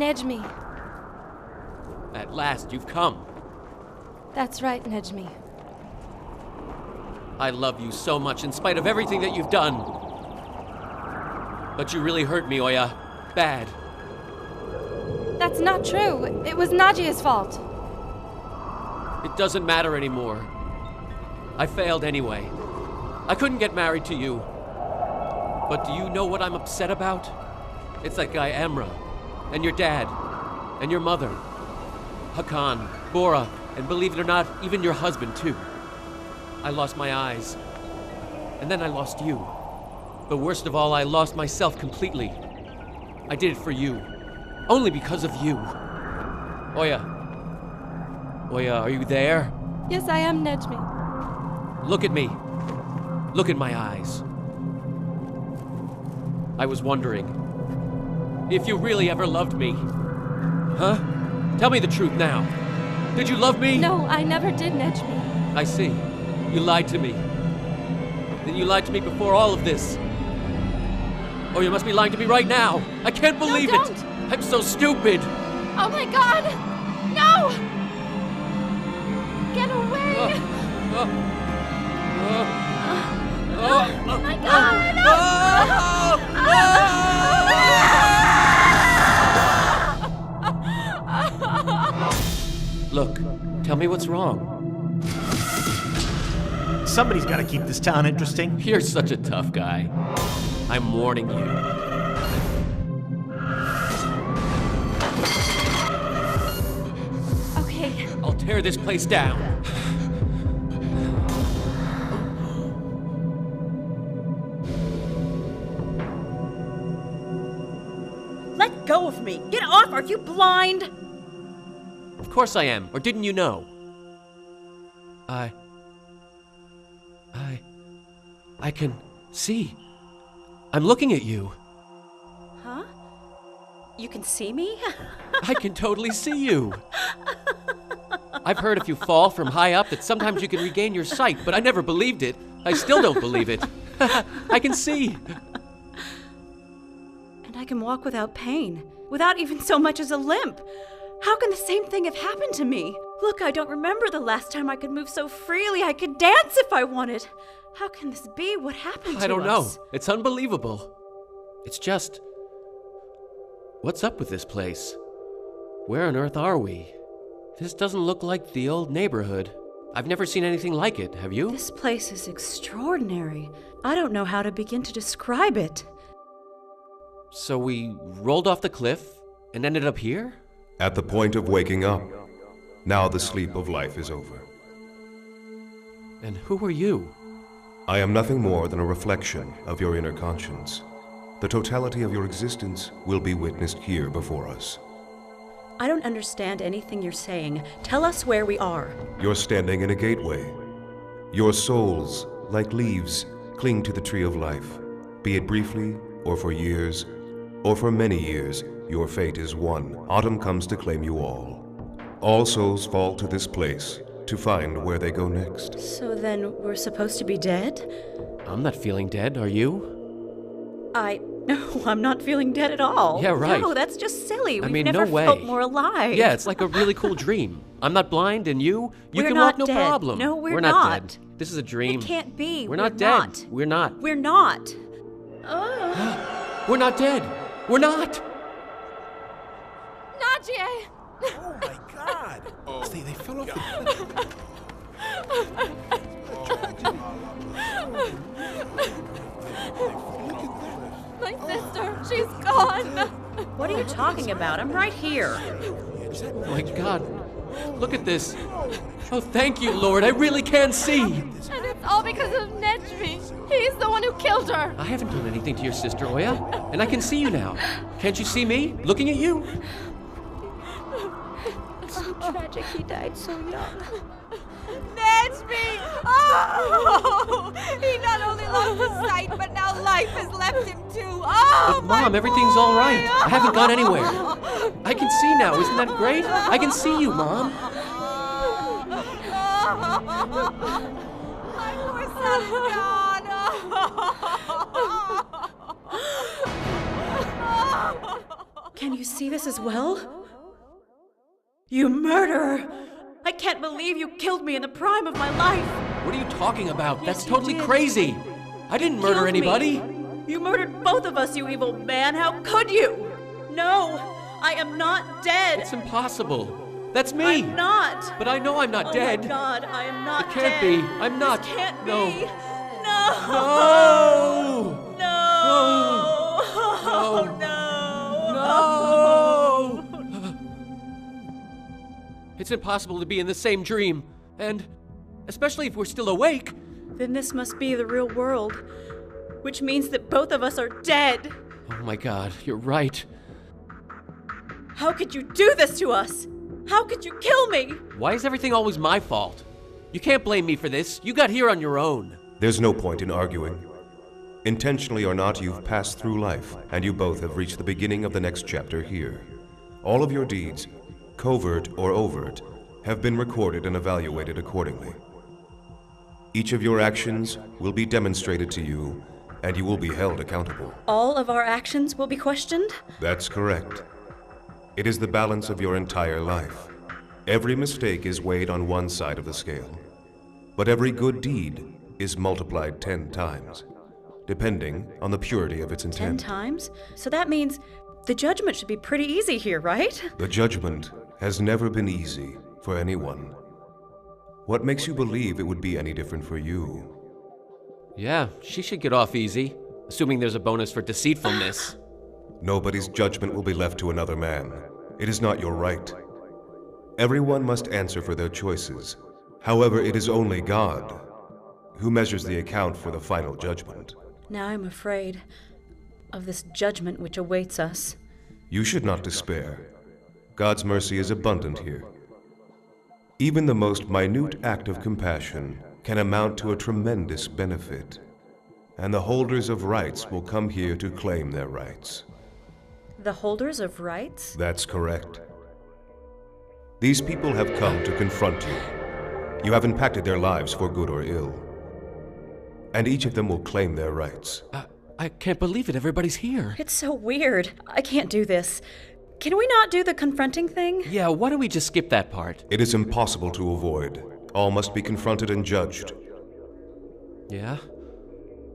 Nejmi. At last, you've come. That's right, Nejmi. I love you so much in spite of everything that you've done. But you really hurt me, Oya. Bad. That's not true. It was Najia's fault. It doesn't matter anymore. I failed anyway. I couldn't get married to you. But do you know what I'm upset about? It's that guy Amra, and your dad, and your mother, Hakan, Bora, and believe it or not, even your husband too. I lost my eyes, and then I lost you. But worst of all, I lost myself completely. I did it for you, only because of you. Oya. Oya, are you there? Yes, I am Nejmi. Look at me. Look at my eyes. I was wondering if you really ever loved me. Huh? Tell me the truth now. Did you love me? No, I never did, Nejmi. I see. You lied to me. Then you lied to me before all of this. Oh, you must be lying to me right now. I can't believe No, it. don't. I'm so stupid. Oh my god! No! Get away! Oh my god! Look, tell me what's wrong. Somebody's got to keep this town interesting. You're such a tough guy. I'm warning you. Okay. I'll tear this place down. Let go of me! Get off! Are you blind? Of course I am, or didn't you know? I can see. I'm looking at you. Huh? You can see me? I can totally see you. I've heard if you fall from high up that sometimes you can regain your sight, but I never believed it. I still don't believe it. I can see. And I can walk without pain, without even so much as a limp. How can the same thing have happened to me? Look, I don't remember the last time I could move so freely. I could dance if I wanted. How can this be? What happened to us? I don't know. It's unbelievable. It's just... What's up with this place? Where on earth are we? This doesn't look like the old neighborhood. I've never seen anything like it, have you? This place is extraordinary. I don't know how to begin to describe it. So we rolled off the cliff and ended up here? At the point of waking up, now the sleep of life is over. And who are you? I am nothing more than a reflection of your inner conscience. The totality of your existence will be witnessed here before us. I don't understand anything you're saying. Tell us where we are. You're standing in a gateway. Your souls, like leaves, cling to the tree of life. Be it briefly, or for years, or for many years, your fate is one. Autumn comes to claim you all. All souls fall to this place to find where they go next. So then we're supposed to be dead? I'm not feeling dead, are you? No, I'm not feeling dead at all. Yeah, right. No, that's just silly. We've mean, never no way. felt more alive. Yeah, it's like a really cool dream. I'm not blind, and you We're can not walk no dead. problem. No, we're not not. dead. This is a dream. It can't be. We're not dead. Not. We're not. We're not. We're not dead. We're not. Najia! Oh my god! They fell off the cliff. My sister, she's gone! What are you talking about? I'm right here. Oh my God. Look at this. Oh, thank you, Lord. I really can see. And it's all because of Nejmi. He's the one who killed her. I haven't done anything to your sister, Oya, and I can see you now. Can't you see me? Looking at you? It's so tragic he died so young. Nejmi! Oh! He not only lost his sight, but now life has left him too. Oh, But Mom, everything's all right. I haven't gone anywhere. I can see now. Isn't that great? I can see you, Mom. My poor son's gone. Can you see this as well? You murderer! I can't believe you killed me in the prime of my life! What are you talking about? Yes, That's you totally did. crazy! I didn't murder Killed anybody! me. You murdered both of us, you evil man! How could you? No! I am not dead! It's impossible! That's me! I'm not! But I know I'm not dead! Oh my God, I am not It can't dead! be! I'm not! This can't No. be! No! No! No! Oh, no! No! It's impossible to be in the same dream, and especially if we're still awake. Then this must be the real world, which means that both of us are dead. Oh my God, you're right. How could you do this to us? How could you kill me? Why is everything always my fault? You can't blame me for this. You got here on your own. There's no point in arguing. Intentionally or not, you've passed through life, and you both have reached the beginning of the next chapter here. All of your deeds, covert or overt, have been recorded and evaluated accordingly. Each of your actions will be demonstrated to you, and you will be held accountable. All of our actions will be questioned? That's correct. It is the balance of your entire life. Every mistake is weighed on one side of the scale, but every good deed is multiplied 10 times, depending on the purity of its 10 intent. times? So that means the judgment should be pretty easy here, right? The judgment has never been easy for anyone. What makes you believe it would be any different for you? Yeah, she should get off easy, assuming there's a bonus for deceitfulness. Nobody's judgment will be left to another man. It is not your right. Everyone must answer for their choices. However, it is only God who measures the account for the final judgment. Now I'm afraid of this judgment which awaits us. You should not despair. God's mercy is abundant here. Even the most minute act of compassion can amount to a tremendous benefit, and the holders of rights will come here to claim their rights. The holders of rights? That's correct. These people have come to confront you. You have impacted their lives for good or ill, and each of them will claim their rights. I can't believe it. Everybody's here. It's so weird. I can't do this. Can we not do the confronting thing? Yeah, why don't we just skip that part? It is impossible to avoid. All must be confronted and judged. Yeah?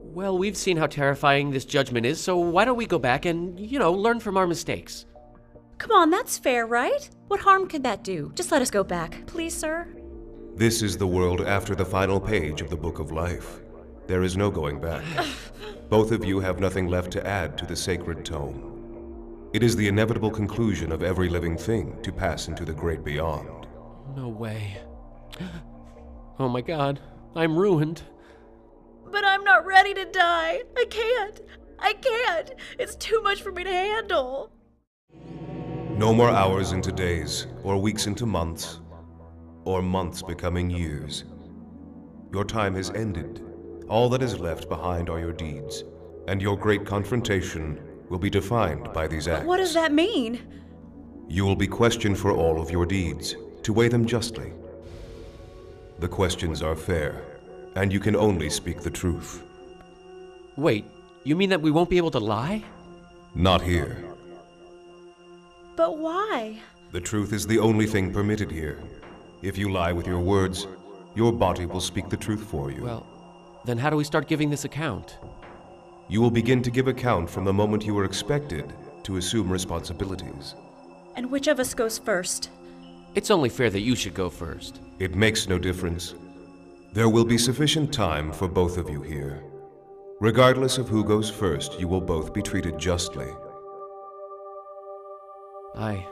Well, we've seen how terrifying this judgment is, so why don't we go back and, learn from our mistakes? Come on, that's fair, right? What harm could that do? Just let us go back. Please, sir? This is the world after the final page of the Book of Life. There is no going back. Both of you have nothing left to add to the sacred tome. It is the inevitable conclusion of every living thing to pass into the great beyond. No way. Oh my God, I'm ruined. But I'm not ready to die. I can't. It's too much for me to handle. No more hours into days, or weeks into months, or months becoming years. Your time has ended. All that is left behind are your deeds, and your great confrontation will be defined by these acts. What does that mean? You will be questioned for all of your deeds, to weigh them justly. The questions are fair, and you can only speak the truth. Wait, you mean that we won't be able to lie? Not here. But why? The truth is the only thing permitted here. If you lie with your words, your body will speak the truth for you. Well, then how do we start giving this account? You will begin to give account from the moment you are expected to assume responsibilities. And which of us goes first? It's only fair that you should go first. It makes no difference. There will be sufficient time for both of you here. Regardless of who goes first, you will both be treated justly. I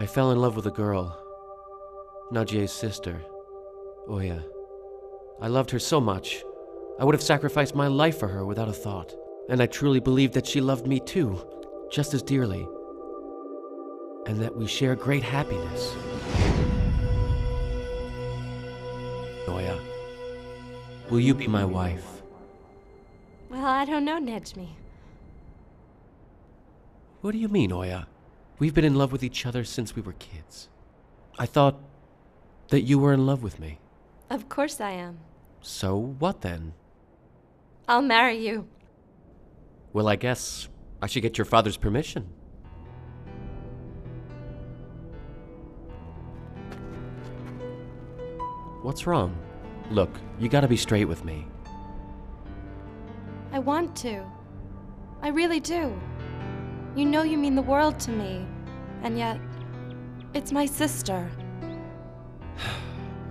fell in love with a girl, Najie's sister, Oya. I loved her so much, I would have sacrificed my life for her without a thought. And I truly believed that she loved me too, just as dearly. And that we share great happiness. Oya, will you be my wife? Well, I don't know, Nejmi. What do you mean, Oya? We've been in love with each other since we were kids. I thought that you were in love with me. Of course I am. So what then? I'll marry you. Well, I guess I should get your father's permission. What's wrong? Look, you gotta be straight with me. I want to. I really do. You know you mean the world to me, and yet, it's my sister.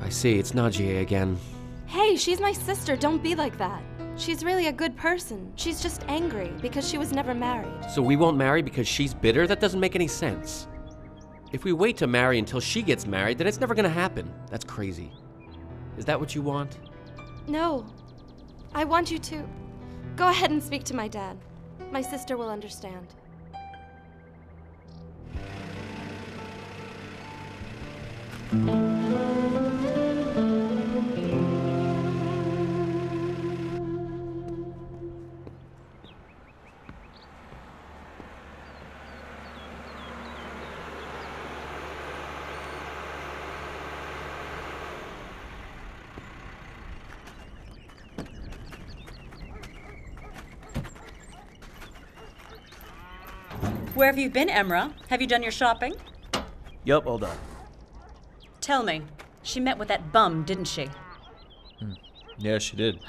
I see, it's Najee again. Hey, she's my sister, don't be like that. She's really a good person. She's just angry because she was never married. So we won't marry because she's bitter? That doesn't make any sense. If we wait to marry until she gets married, then it's never gonna happen. That's crazy. Is that what you want? No. I want you to... Go ahead and speak to my dad. My sister will understand. Where have you been, Emra? Have you done your shopping? Yup, all done. Tell me, she met with that bum, didn't she? Yeah, she did.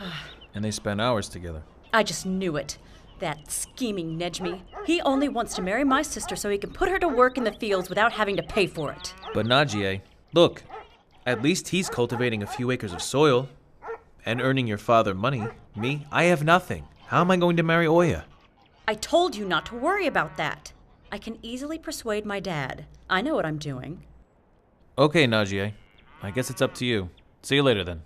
And they spent hours together. I just knew it. That scheming Nejmi. He only wants to marry my sister so he can put her to work in the fields without having to pay for it. But Najee, look, at least he's cultivating a few acres of soil and earning your father money. Me, I have nothing. How am I going to marry Oya? I told you not to worry about that. I can easily persuade my dad. I know what I'm doing. Okay, Najee. I guess it's up to you. See you later then.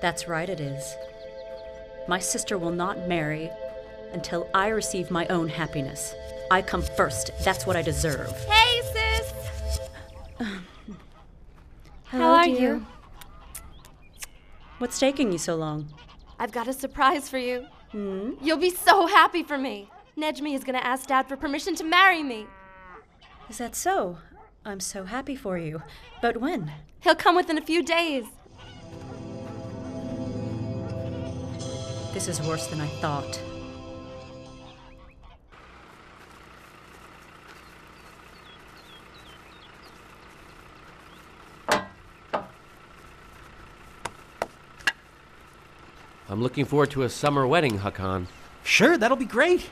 That's right, it is. My sister will not marry until I receive my own happiness. I come first. That's what I deserve. Hey, sis! Hello, How are dear. you? What's taking you so long? I've got a surprise for you. You'll be so happy for me. Nejmi is gonna ask Dad for permission to marry me. Is that so? I'm so happy for you. But when? He'll come within a few days. This is worse than I thought. I'm looking forward to a summer wedding, Hakan. Sure, that'll be great.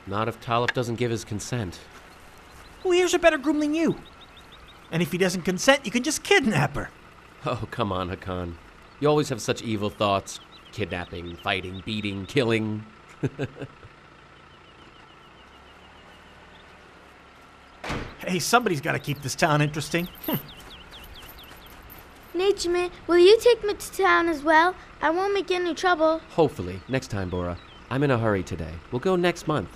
Not if Talib doesn't give his consent. Well, here's a better groom than you. And if he doesn't consent, you can just kidnap her. Oh, come on, Hakan. You always have such evil thoughts. Kidnapping, fighting, beating, killing. Hey, somebody's got to keep this town interesting. Nejmi, will you take me to town as well? I won't make any trouble. Hopefully. Next time, Bora. I'm in a hurry today. We'll go next month,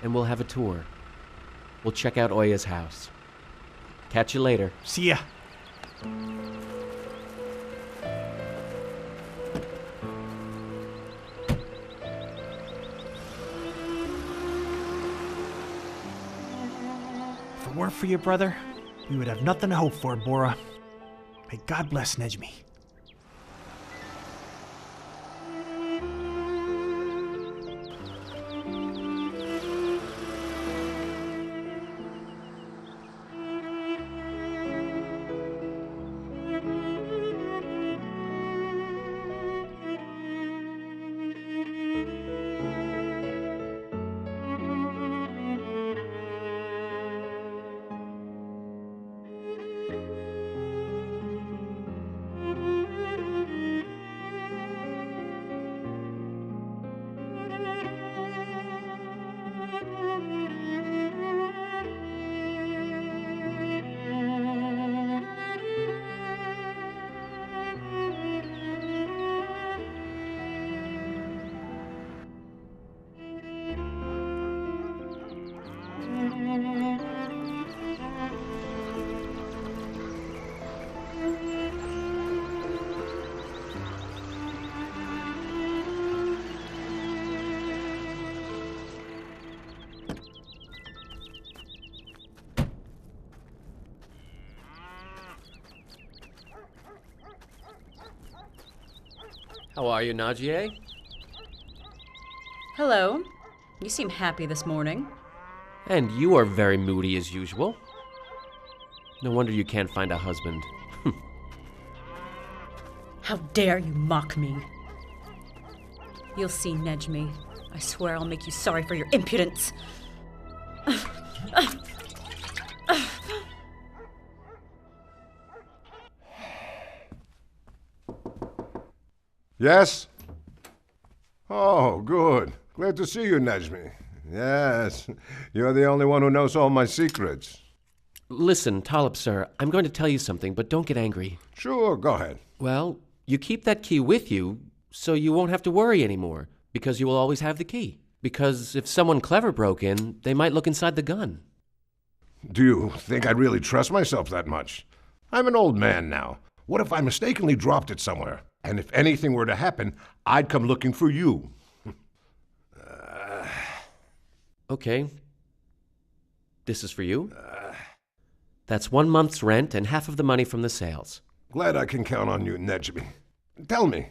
and we'll have a tour. We'll check out Oya's house. Catch you later. See ya. If it weren't for your brother, we would have nothing to hope for, Bora. May God bless Nejmi. How are you, Najee? Hello. You seem happy this morning. And you are very moody as usual. No wonder you can't find a husband. How dare you mock me? You'll see, Nejmi. I swear I'll make you sorry for your impudence. Yes? Oh, good. Glad to see you, Nejmi. Yes, you're the only one who knows all my secrets. Listen, Talib, sir, I'm going to tell you something, but don't get angry. Sure, go ahead. Well, you keep that key with you, so you won't have to worry anymore, because you will always have the key. Because if someone clever broke in, they might look inside the gun. Do you think I'd really trust myself that much? I'm an old man now. What if I mistakenly dropped it somewhere? And if anything were to happen, I'd come looking for you. Okay. This is for you. That's 1 month's rent and half of the money from the sales. Glad I can count on you, Nejmi. Tell me,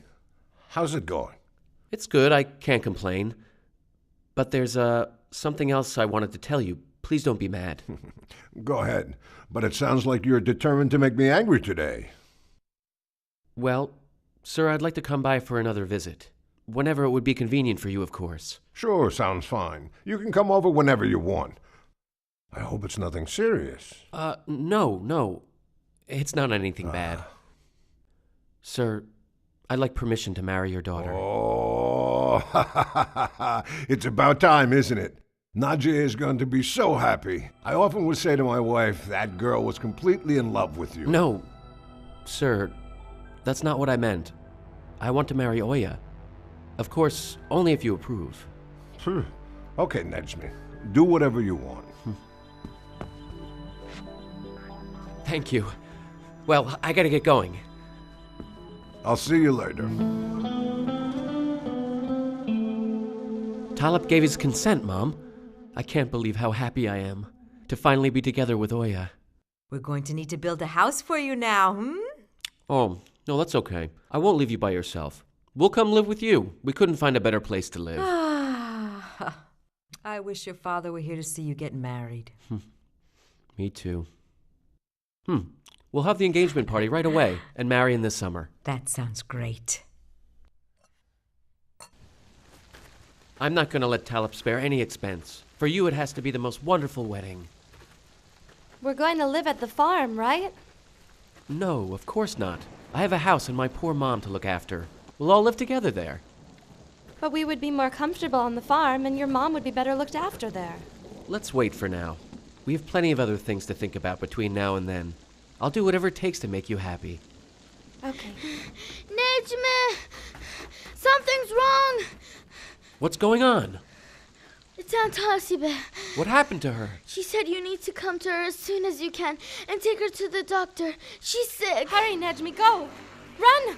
how's it going? It's good, I can't complain. But there's something else I wanted to tell you. Please don't be mad. Go ahead, but it sounds like you're determined to make me angry today. Well, sir, I'd like to come by for another visit. Whenever it would be convenient for you, of course. Sure, sounds fine. You can come over whenever you want. I hope it's nothing serious. No. It's not anything bad. Sir, I'd like permission to marry your daughter. Oh, it's about time, isn't it? Nadia is going to be so happy. I often would say to my wife, that girl was completely in love with you. No, sir, that's not what I meant. I want to marry Oya. Of course, only if you approve. Okay, Nejmi. Do whatever you want. Thank you. Well, I gotta get going. I'll see you later. Talib gave his consent, Mom. I can't believe how happy I am to finally be together with Oya. We're going to need to build a house for you now, Oh, no, that's okay. I won't leave you by yourself. We'll come live with you. We couldn't find a better place to live. I wish your father were here to see you get married. Me too. We'll have the engagement party right away and marry in this summer. That sounds great. I'm not going to let Talib spare any expense. For you, it has to be the most wonderful wedding. We're going to live at the farm, right? No, of course not. I have a house and my poor mom to look after. We'll all live together there. But we would be more comfortable on the farm, and your mom would be better looked after there. Let's wait for now. We have plenty of other things to think about between now and then. I'll do whatever it takes to make you happy. Okay. Nejmi! Something's wrong! What's going on? It's Aunt Hasibe. What happened to her? She said you need to come to her as soon as you can and take her to the doctor. She's sick. Hurry, Nejmi, go! Run!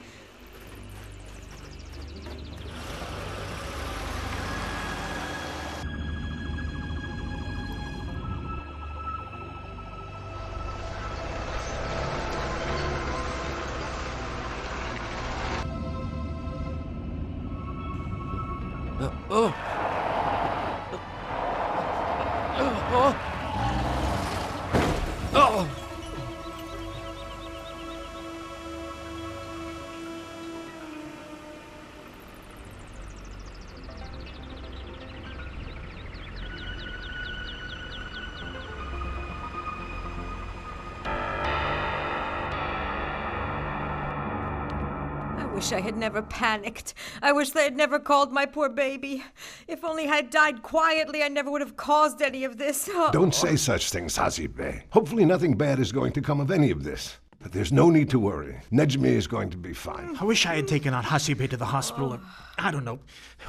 I wish I had never panicked. I wish they had never called my poor baby. If only I had died quietly, I never would have caused any of this. Oh. Don't say such things, Hasibe. Hopefully nothing bad is going to come of any of this. But there's no need to worry. Nejmi is going to be fine. I wish I had taken Aunt Hasibe to the hospital. Or, I don't know.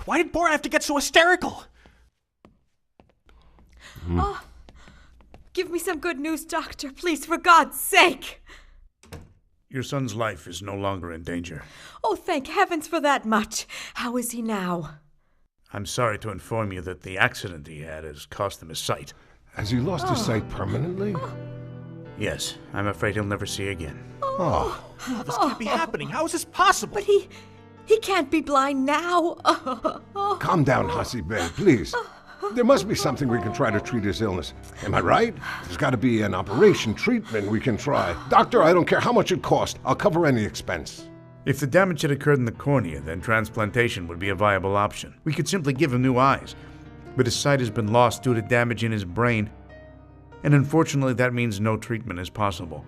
Why did Bora have to get so hysterical? Oh, give me some good news, Doctor, please, for God's sake. Your son's life is no longer in danger. Oh, thank heavens for that much. How is he now? I'm sorry to inform you that the accident he had has cost him his sight. Has he lost his sight permanently? Yes, I'm afraid he'll never see again. Oh. This can't be happening. How is this possible? But he He can't be blind now. Calm down, Hasi Bey, please. There must be something we can try to treat his illness. Am I right? There's got to be an operation, treatment we can try. Doctor, I don't care how much it costs. I'll cover any expense. If the damage had occurred in the cornea, then transplantation would be a viable option. We could simply give him new eyes. But his sight has been lost due to damage in his brain, and unfortunately that means no treatment is possible.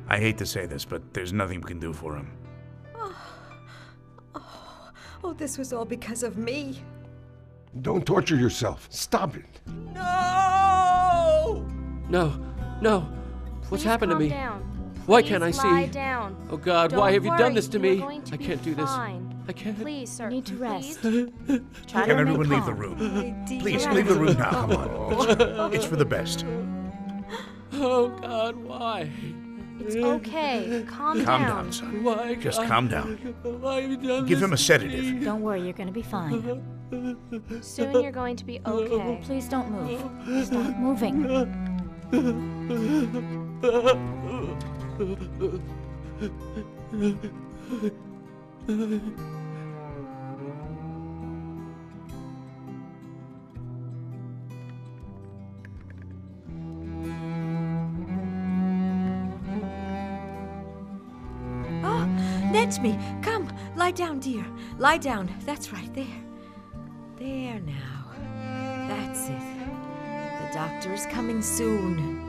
I hate to say this, but there's nothing we can do for him. Oh, this was all because of me. Don't torture yourself. Stop it. No! No. What's happened to me? Why can't I see? Lie down. Oh God, Don't why have you worry, done this to you are me? going to I be can't do this. fine. I can't. Please, sir. You need to rest. Please. Try to Can remain everyone leave the calm. room? Dear. Please, leave the room now. Come on. It's for the best. Oh God, why? It's okay. Calm Calm down. down, son. Why? Just God? calm down. Why have you done Give this him a to sedative. me? Don't worry, you're going to be fine. Soon you're going to be okay. Please don't move. Stop moving. Oh, Nejmi, come. Lie down, dear. Lie down. That's right, there. There now. That's it. The doctor is coming soon.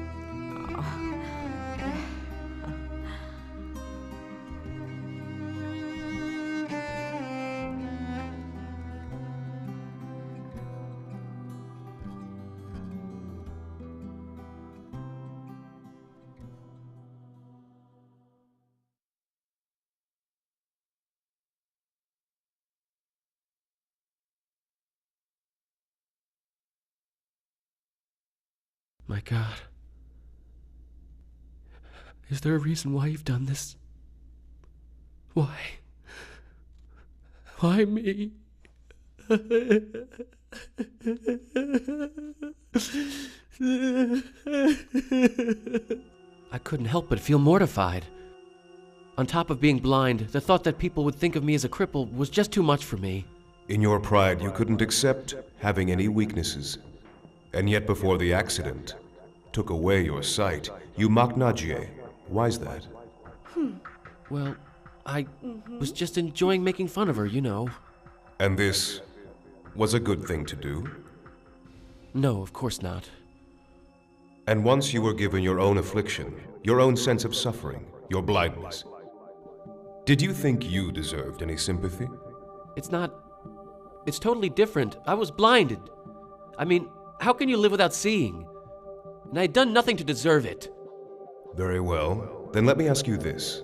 My God. Is there a reason why you've done this? Why? Why me? I couldn't help but feel mortified. On top of being blind, the thought that people would think of me as a cripple was just too much for me. In your pride, you couldn't accept having any weaknesses. And yet before the accident took away your sight, you mocked Najee. Why's that? Well, I was just enjoying making fun of her, you know. And this was a good thing to do? No, of course not. And once you were given your own affliction, your own sense of suffering, your blindness, did you think you deserved any sympathy? It's totally different. I was blinded. I mean, how can you live without seeing? And I had done nothing to deserve it. Very well. Then let me ask you this.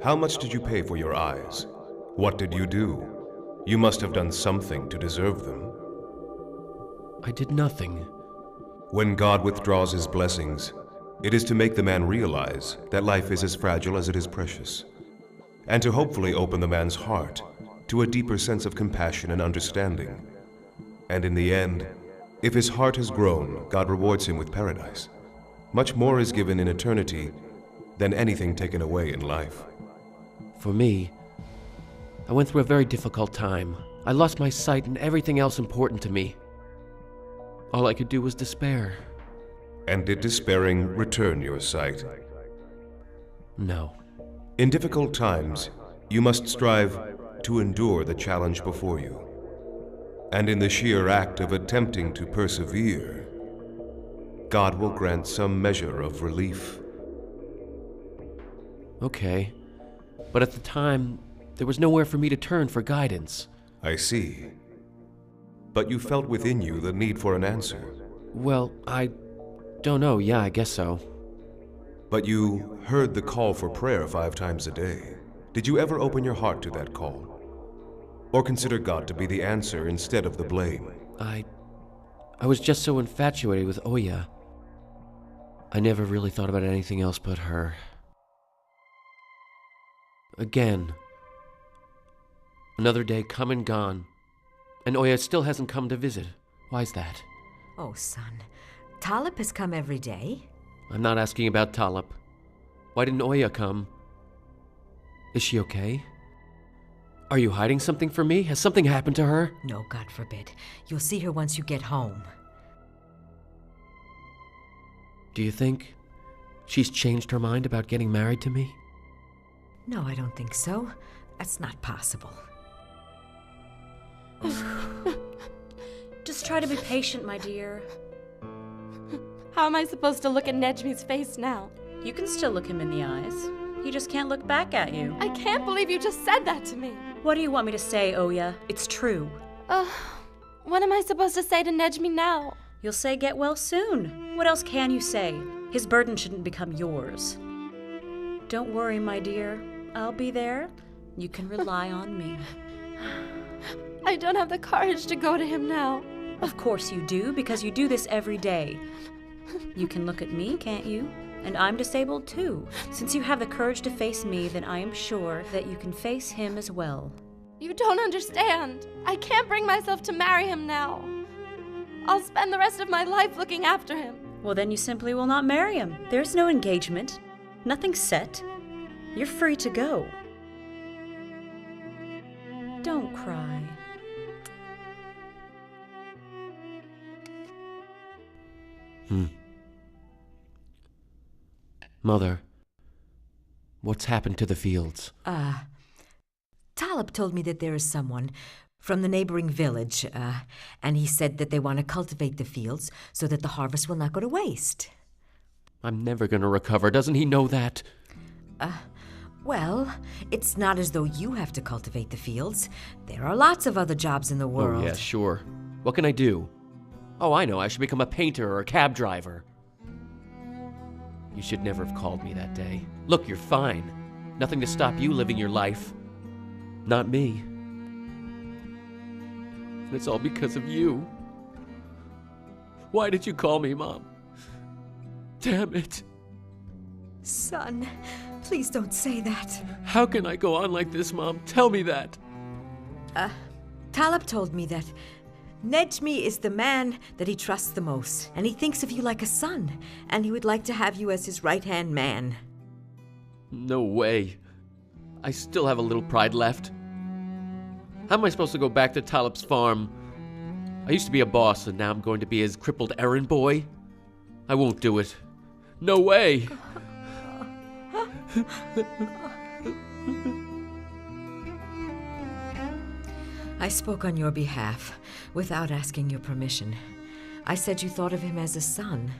How much did you pay for your eyes? What did you do? You must have done something to deserve them. I did nothing. When God withdraws his blessings, it is to make the man realize that life is as fragile as it is precious, and to hopefully open the man's heart to a deeper sense of compassion and understanding. And in the end, if his heart has grown, God rewards him with paradise. Much more is given in eternity than anything taken away in life. For me, I went through a very difficult time. I lost my sight and everything else important to me. All I could do was despair. And did despairing return your sight? No. In difficult times, you must strive to endure the challenge before you. And in the sheer act of attempting to persevere, God will grant some measure of relief. Okay. But at the time, there was nowhere for me to turn for guidance. I see. But you felt within you the need for an answer. Well, I don't know. Yeah, I guess so. But you heard the call for prayer 5 times a day. Did you ever open your heart to that call? Or consider God to be the answer instead of the blame? I was just so infatuated with Oya. I never really thought about anything else but her. Again. Another day come and gone. And Oya still hasn't come to visit. Why's that? Oh, son. Talib has come every day. I'm not asking about Talib. Why didn't Oya come? Is she okay? Are you hiding something from me? Has something happened to her? No, God forbid. You'll see her once you get home. Do you think she's changed her mind about getting married to me? No, I don't think so. That's not possible. Just try to be patient, my dear. How am I supposed to look at Nejmi's face now? You can still look him in the eyes. He just can't look back at you. I can't believe you just said that to me. What do you want me to say, Oya? It's true. What am I supposed to say to Nejmi now? You'll say get well soon. What else can you say? His burden shouldn't become yours. Don't worry, my dear. I'll be there. You can rely on me. I don't have the courage to go to him now. Of course you do, because you do this every day. You can look at me, can't you? And I'm disabled too. Since you have the courage to face me, then I am sure that you can face him as well. You don't understand. I can't bring myself to marry him now. I'll spend the rest of my life looking after him. Well, then you simply will not marry him. There's no engagement. Nothing's set. You're free to go. Don't cry. Mother, what's happened to the fields? Talib told me that there is someone from the neighboring village, and he said that they want to cultivate the fields so that the harvest will not go to waste. I'm never going to recover. Doesn't he know that? Well, it's not as though you have to cultivate the fields. There are lots of other jobs in the world. Oh, yeah, sure. What can I do? Oh, I know. I should become a painter or a cab driver. You should never have called me that day. Look, you're fine. Nothing to stop you living your life. Not me. And it's all because of you. Why did you call me, Mom? Damn it. Son, please don't say that. How can I go on like this, Mom? Tell me that. Talib told me that Nejmi is the man that he trusts the most, and he thinks of you like a son, and he would like to have you as his right-hand man. No way. I still have a little pride left. How am I supposed to go back to Talib's farm? I used to be a boss, and now I'm going to be his crippled errand boy? I won't do it. No way! I spoke on your behalf, without asking your permission. I said you thought of him as a son.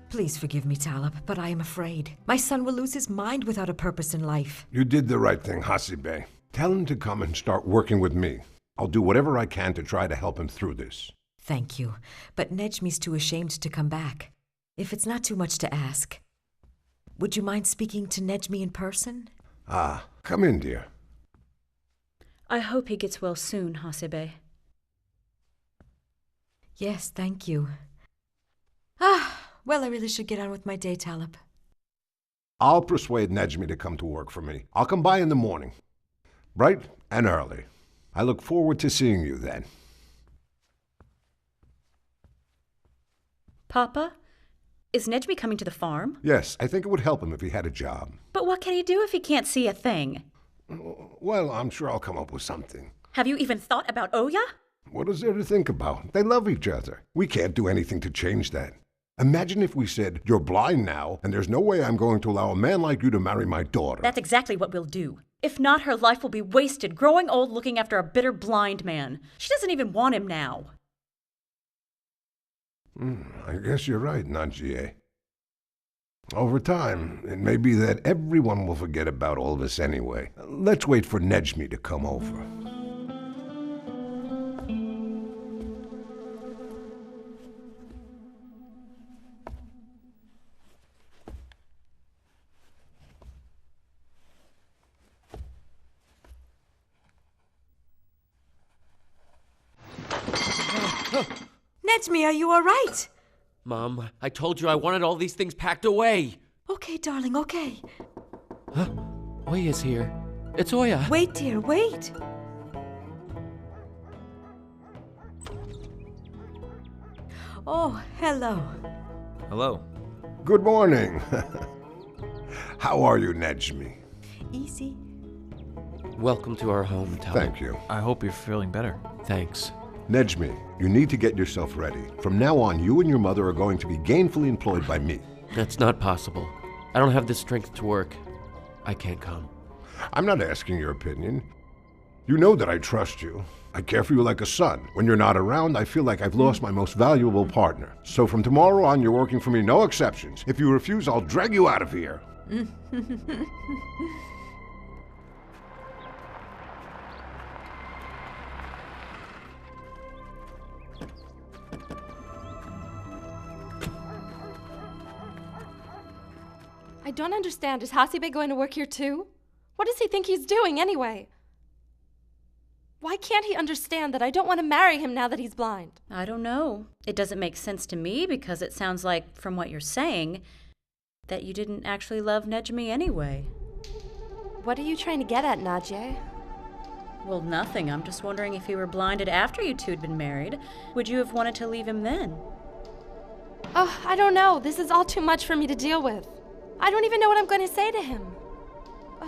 Please forgive me, Talib, but I am afraid. My son will lose his mind without a purpose in life. You did the right thing, Hasibe. Tell him to come and start working with me. I'll do whatever I can to try to help him through this. Thank you, but Nejmi's too ashamed to come back. If it's not too much to ask, would you mind speaking to Nejmi in person? Come in, dear. I hope he gets well soon, Hasibe. Yes, thank you. Well, I really should get on with my day, Talib. I'll persuade Nejmi to come to work for me. I'll come by in the morning. Bright and early. I look forward to seeing you then. Papa, is Nejmi coming to the farm? Yes, I think it would help him if he had a job. But what can he do if he can't see a thing? Well, I'm sure I'll come up with something. Have you even thought about Oya? What is there to think about? They love each other. We can't do anything to change that. Imagine if we said, you're blind now, and there's no way I'm going to allow a man like you to marry my daughter. That's exactly what we'll do. If not, her life will be wasted, growing old looking after a bitter blind man. She doesn't even want him now. I guess you're right, Najee. Over time, it may be that everyone will forget about all this anyway. Let's wait for Nejmi to come over. Nejmi, are you all right? Mom, I told you I wanted all these things packed away. Okay, darling, okay. Huh? Oya's here. It's Oya. Wait, dear, wait. Oh, hello. Hello. Good morning. How are you, Nejmi? Easy. Welcome to our home, Talib. Thank you. I hope you're feeling better. Thanks. Nejmi, you need to get yourself ready. From now on, you and your mother are going to be gainfully employed by me. That's not possible. I don't have the strength to work. I can't come. I'm not asking your opinion. You know that I trust you. I care for you like a son. When you're not around, I feel like I've lost my most valuable partner. So from tomorrow on, you're working for me, no exceptions. If you refuse, I'll drag you out of here. I don't understand. Is Hasibe going to work here too? What does he think he's doing anyway? Why can't he understand that I don't want to marry him now that he's blind? I don't know. It doesn't make sense to me because it sounds like, from what you're saying, that you didn't actually love Nejmi anyway. What are you trying to get at, Najee? Well, nothing. I'm just wondering if you were blinded after you two had been married. Would you have wanted to leave him then? Oh, I don't know. This is all too much for me to deal with. I don't even know what I'm going to say to him. Ugh.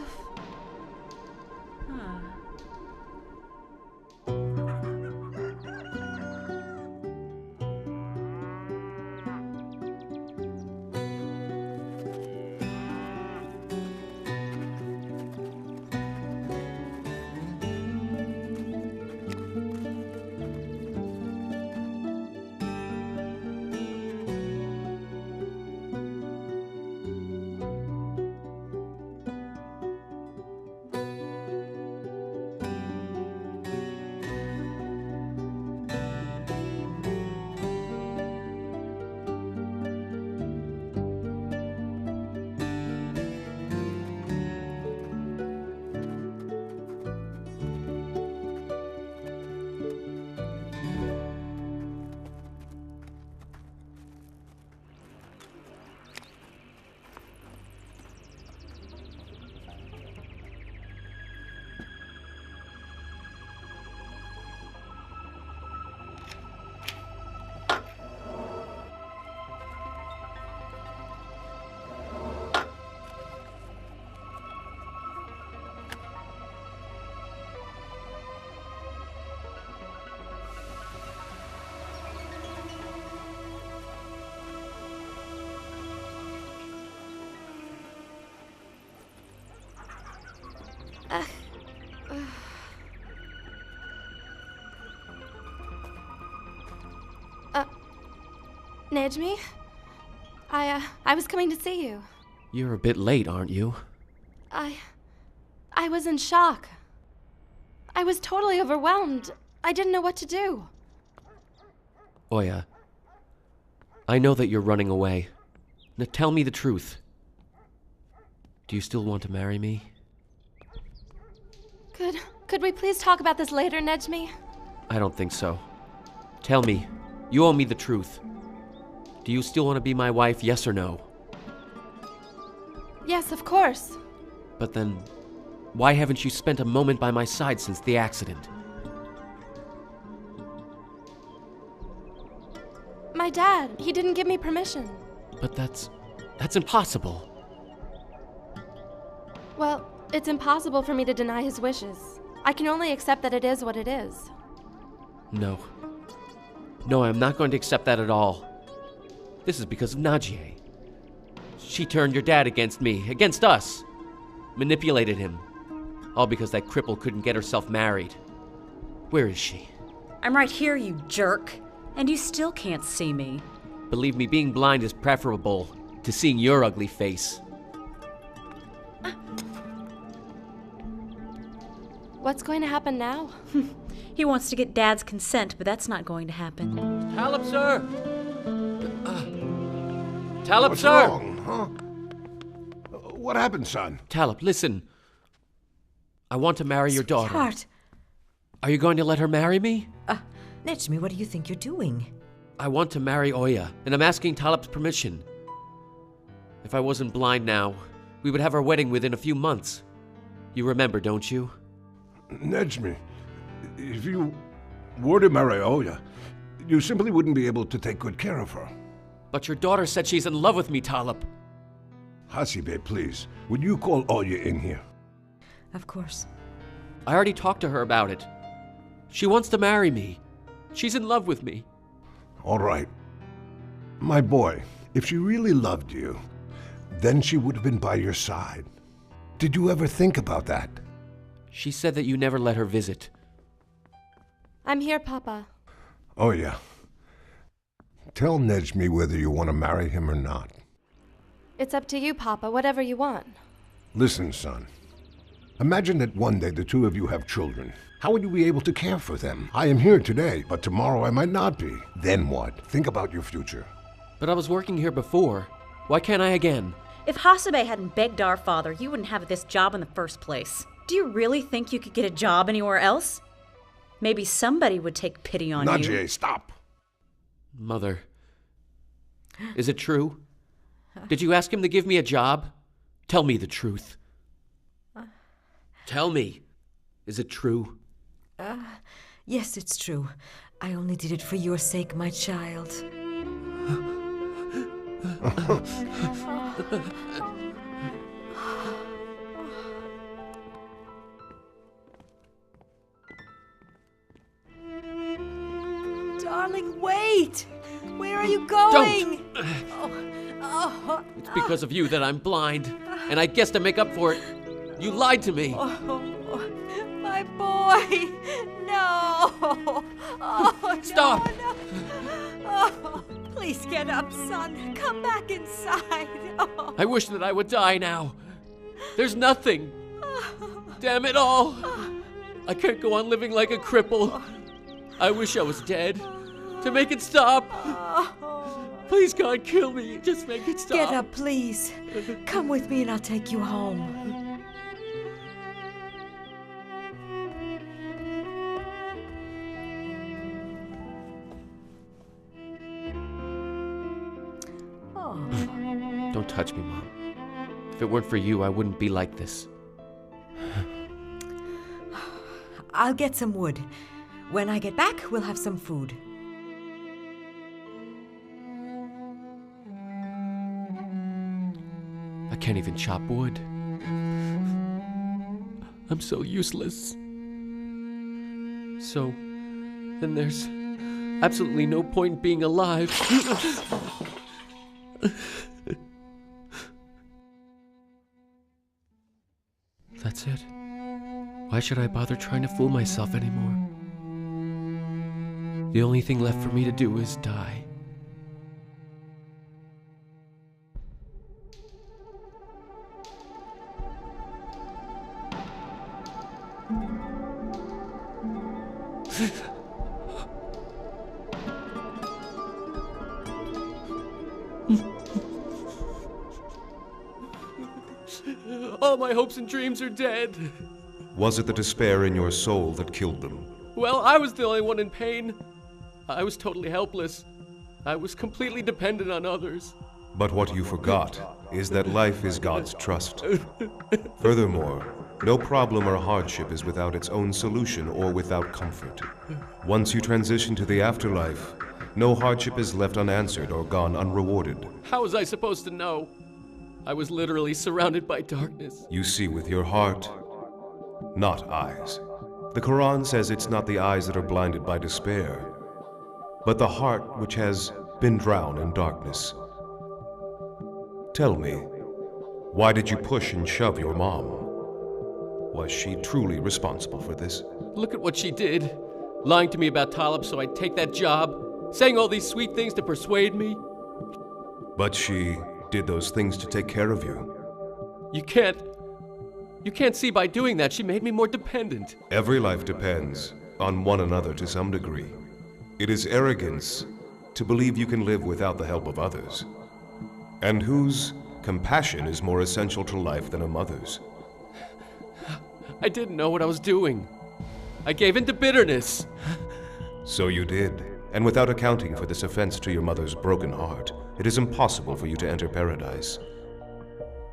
Nejmi? I was coming to see you. You're a bit late, aren't you? I was in shock. I was totally overwhelmed. I didn't know what to do. Oya, I know that you're running away. Now tell me the truth. Do you still want to marry me? Could we please talk about this later, Nejmi? I don't think so. Tell me, you owe me the truth. Do you still want to be my wife, yes or no? Yes, of course. But then, why haven't you spent a moment by my side since the accident? My dad, he didn't give me permission. But that's impossible. Well, it's impossible for me to deny his wishes. I can only accept that it is what it is. No. No, I'm not going to accept that at all. This is because of Najee. She turned your dad against me, against us. Manipulated him. All because that cripple couldn't get herself married. Where is she? I'm right here, you jerk. And you still can't see me. Believe me, being blind is preferable to seeing your ugly face. What's going to happen now? He wants to get Dad's consent, but that's not going to happen. Talib, sir! Talib, What's sir! wrong, huh? What happened, son? Talib, listen. I want to marry your daughter. Sweetheart. Are you going to let her marry me? Nejmi, what do you think you're doing? I want to marry Oya, and I'm asking Talib's permission. If I wasn't blind now, we would have our wedding within a few months. You remember, don't you? Nejmi, if you were to marry Oya, you simply wouldn't be able to take good care of her. But your daughter said she's in love with me, Talib. Hasibe, please, would you call Oya in here? Of course. I already talked to her about it. She wants to marry me. She's in love with me. All right. My boy, if she really loved you, then she would have been by your side. Did you ever think about that? She said that you never let her visit. I'm here, Papa. Oh, yeah. Tell Nejmi whether you want to marry him or not. It's up to you, Papa, whatever you want. Listen, son. Imagine that one day the two of you have children. How would you be able to care for them? I am here today, but tomorrow I might not be. Then what? Think about your future. But I was working here before. Why can't I again? If Hasebe hadn't begged our father, you wouldn't have this job in the first place. Do you really think you could get a job anywhere else? Maybe somebody would take pity on you. Najee, stop. Mother, is it true? Did you ask him to give me a job? Tell me the truth. Tell me. Is it true? Yes, it's true. I only did it for your sake, my child. Darling, wait! Where are you going? Don't! It's because of you that I'm blind, and I guess to make up for it, you lied to me. My boy! No! Oh, Stop! No. Oh, please get up, son. Come back inside. Oh. I wish that I would die now. There's nothing. Damn it all. I can't go on living like a cripple. I wish I was dead. To make it stop. Please, God, kill me. Just make it stop. Get up, please. Come with me and I'll take you home. Don't touch me, Mom. If it weren't for you, I wouldn't be like this. I'll get some wood. When I get back, we'll have some food. I can't even chop wood. I'm so useless. So, then there's absolutely no point being alive. That's it. Why should I bother trying to fool myself anymore? The only thing left for me to do is die. All my hopes and dreams are dead. Was it the despair in your soul that killed them? Well, I was the only one in pain. I was totally helpless. I was completely dependent on others. But what you forgot is that life is God's trust. Furthermore, no problem or hardship is without its own solution or without comfort. Once you transition to the afterlife, no hardship is left unanswered or gone unrewarded. How was I supposed to know? I was literally surrounded by darkness. You see with your heart, not eyes. The Quran says it's not the eyes that are blinded by despair, but the heart which has been drowned in darkness. Tell me, why did you push and shove your mom? Was she truly responsible for this? Look at what she did. Lying to me about Talib so I'd take that job. Saying all these sweet things to persuade me. But she did those things to take care of you. You can't see by doing that she made me more dependent. Every life depends on one another to some degree. It is arrogance to believe you can live without the help of others. And whose compassion is more essential to life than a mother's? I didn't know what I was doing. I gave in to bitterness. So you did. And without accounting for this offense to your mother's broken heart, it is impossible for you to enter paradise.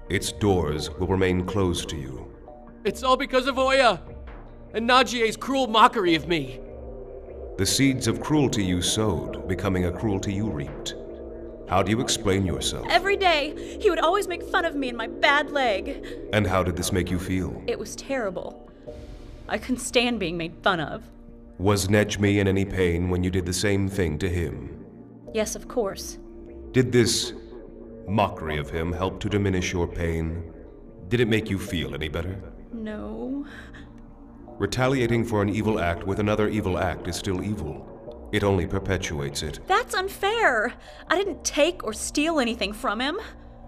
Its doors will remain closed to you. It's all because of Oya and Najie's cruel mockery of me. The seeds of cruelty you sowed, becoming a cruelty you reaped. How do you explain yourself? Every day, he would always make fun of me and my bad leg. And how did this make you feel? It was terrible. I couldn't stand being made fun of. Was Nejmi in any pain when you did the same thing to him? Yes, of course. Did this mockery of him help to diminish your pain? Did it make you feel any better? No. Retaliating for an evil act with another evil act is still evil. It only perpetuates it. That's unfair. I didn't take or steal anything from him.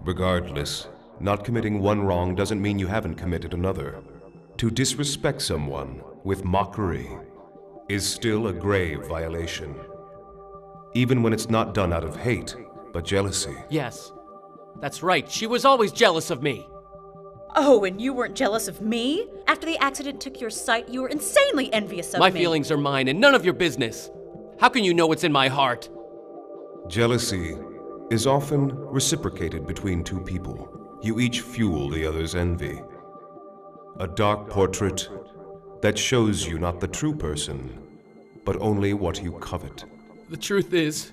Regardless, not committing one wrong doesn't mean you haven't committed another. To disrespect someone with mockery is still a grave violation. Even when it's not done out of hate, but jealousy. Yes, that's right. She was always jealous of me. Oh, and you weren't jealous of me? After the accident took your sight, you were insanely envious of me. My feelings are mine and none of your business. How can you know what's in my heart? Jealousy is often reciprocated between two people. You each fuel the other's envy. A dark portrait that shows you not the true person, but only what you covet. The truth is,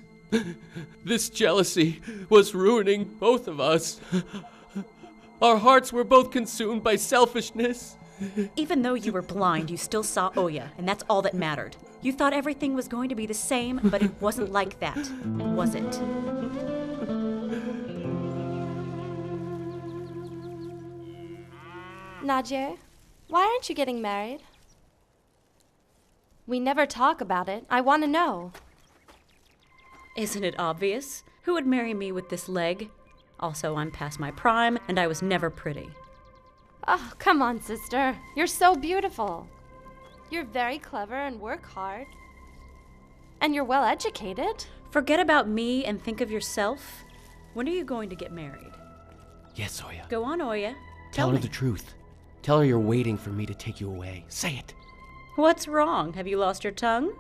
this jealousy was ruining both of us. Our hearts were both consumed by selfishness. Even though you were blind, you still saw Oya, and that's all that mattered. You thought everything was going to be the same, but it wasn't like that, was it? Nadia, why aren't you getting married? We never talk about it. I want to know. Isn't it obvious? Who would marry me with this leg? Also, I'm past my prime, and I was never pretty. Oh, come on, sister. You're so beautiful. You're very clever and work hard. And you're well educated. Forget about me and think of yourself. When are you going to get married? Yes, Oya. Go on, Oya. Tell her me. the truth. Tell her you're waiting for me to take you away. Say it. What's wrong? Have you lost your tongue?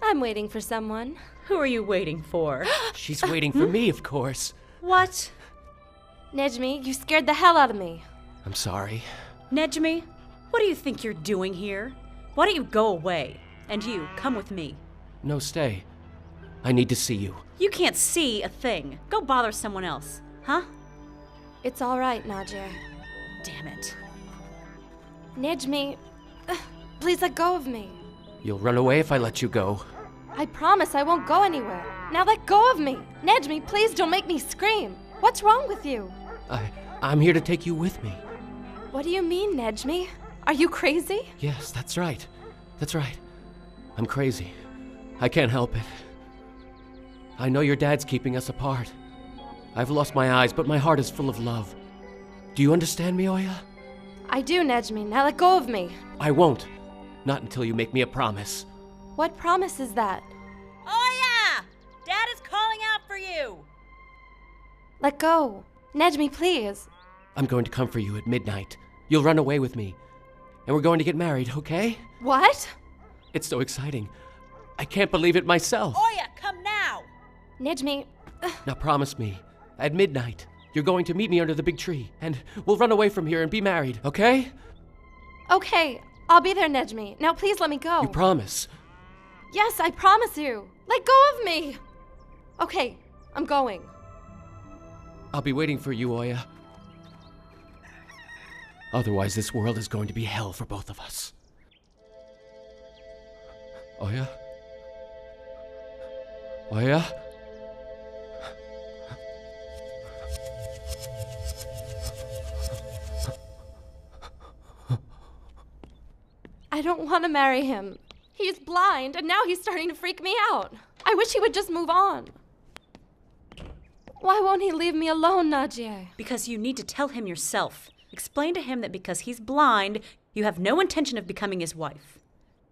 I'm waiting for someone. Who are you waiting for? She's waiting for me, of course. What? Nejmi, you scared the hell out of me. I'm sorry. Nejmi, what do you think you're doing here? Why don't you go away? And you, come with me. No, stay. I need to see you. You can't see a thing. Go bother someone else, huh? It's all right, Nadia. Damn it. Nejmi, please let go of me. You'll run away if I let you go. I promise I won't go anywhere. Now let go of me. Nejmi, please don't make me scream. What's wrong with you? I'm here to take you with me. What do you mean, Nejmi? Are you crazy? Yes, that's right. That's right. I'm crazy. I can't help it. I know your dad's keeping us apart. I've lost my eyes, but my heart is full of love. Do you understand me, Oya? I do, Nejmi. Now let go of me. I won't. Not until you make me a promise. What promise is that? Oya! Dad is calling out for you! Let go. Nejmi, please. I'm going to come for you at midnight. You'll run away with me. And we're going to get married, okay? What? It's so exciting. I can't believe it myself. Oya, come now! Nejmi, Now promise me, at midnight, you're going to meet me under the big tree, and we'll run away from here and be married, okay? okay. I'll be there, Nejmi. Now please let me go. You promise? Yes, I promise you. Let go of me. Okay, I'm going. I'll be waiting for you, Oya. Otherwise, this world is going to be hell for both of us. Oya? Oya? I don't want to marry him. He's blind, and now he's starting to freak me out. I wish he would just move on. Why won't he leave me alone, Nadia? Because you need to tell him yourself. Explain to him that because he's blind, you have no intention of becoming his wife.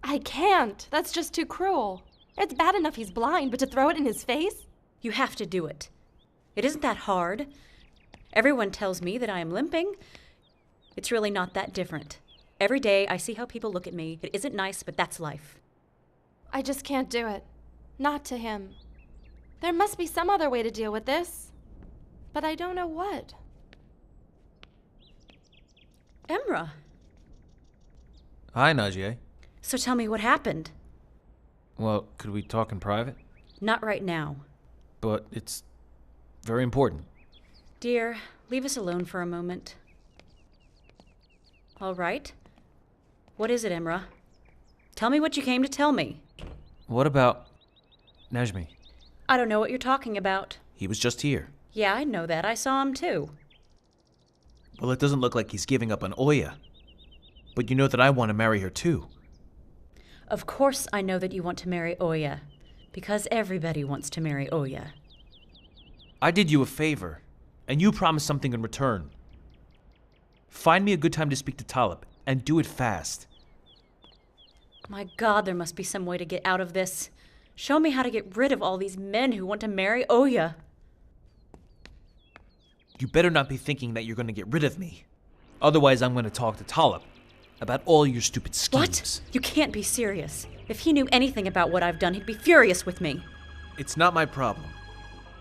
I can't. That's just too cruel. It's bad enough he's blind, but to throw it in his face? You have to do it. It isn't that hard. Everyone tells me that I am limping. It's really not that different. Every day I see how people look at me. It isn't nice, but that's life. I just can't do it. Not to him. There must be some other way to deal with this. But I don't know what. Emra. Hi, Najee. So tell me what happened. Well, could we talk in private? Not right now. But it's very important. Dear, leave us alone for a moment. All right. What is it, Emra? Tell me what you came to tell me. What about Najmi? I don't know what you're talking about. He was just here. Yeah, I know that. I saw him too. Well, it doesn't look like he's giving up on Oya. But you know that I want to marry her too. Of course I know that you want to marry Oya. Because everybody wants to marry Oya. I did you a favor, and you promised something in return. Find me a good time to speak to Talib, and do it fast. My God, there must be some way to get out of this. Show me how to get rid of all these men who want to marry Oya. You better not be thinking that you're going to get rid of me. Otherwise, I'm going to talk to Talib about all your stupid schemes. What? You can't be serious. If he knew anything about what I've done, he'd be furious with me. It's not my problem.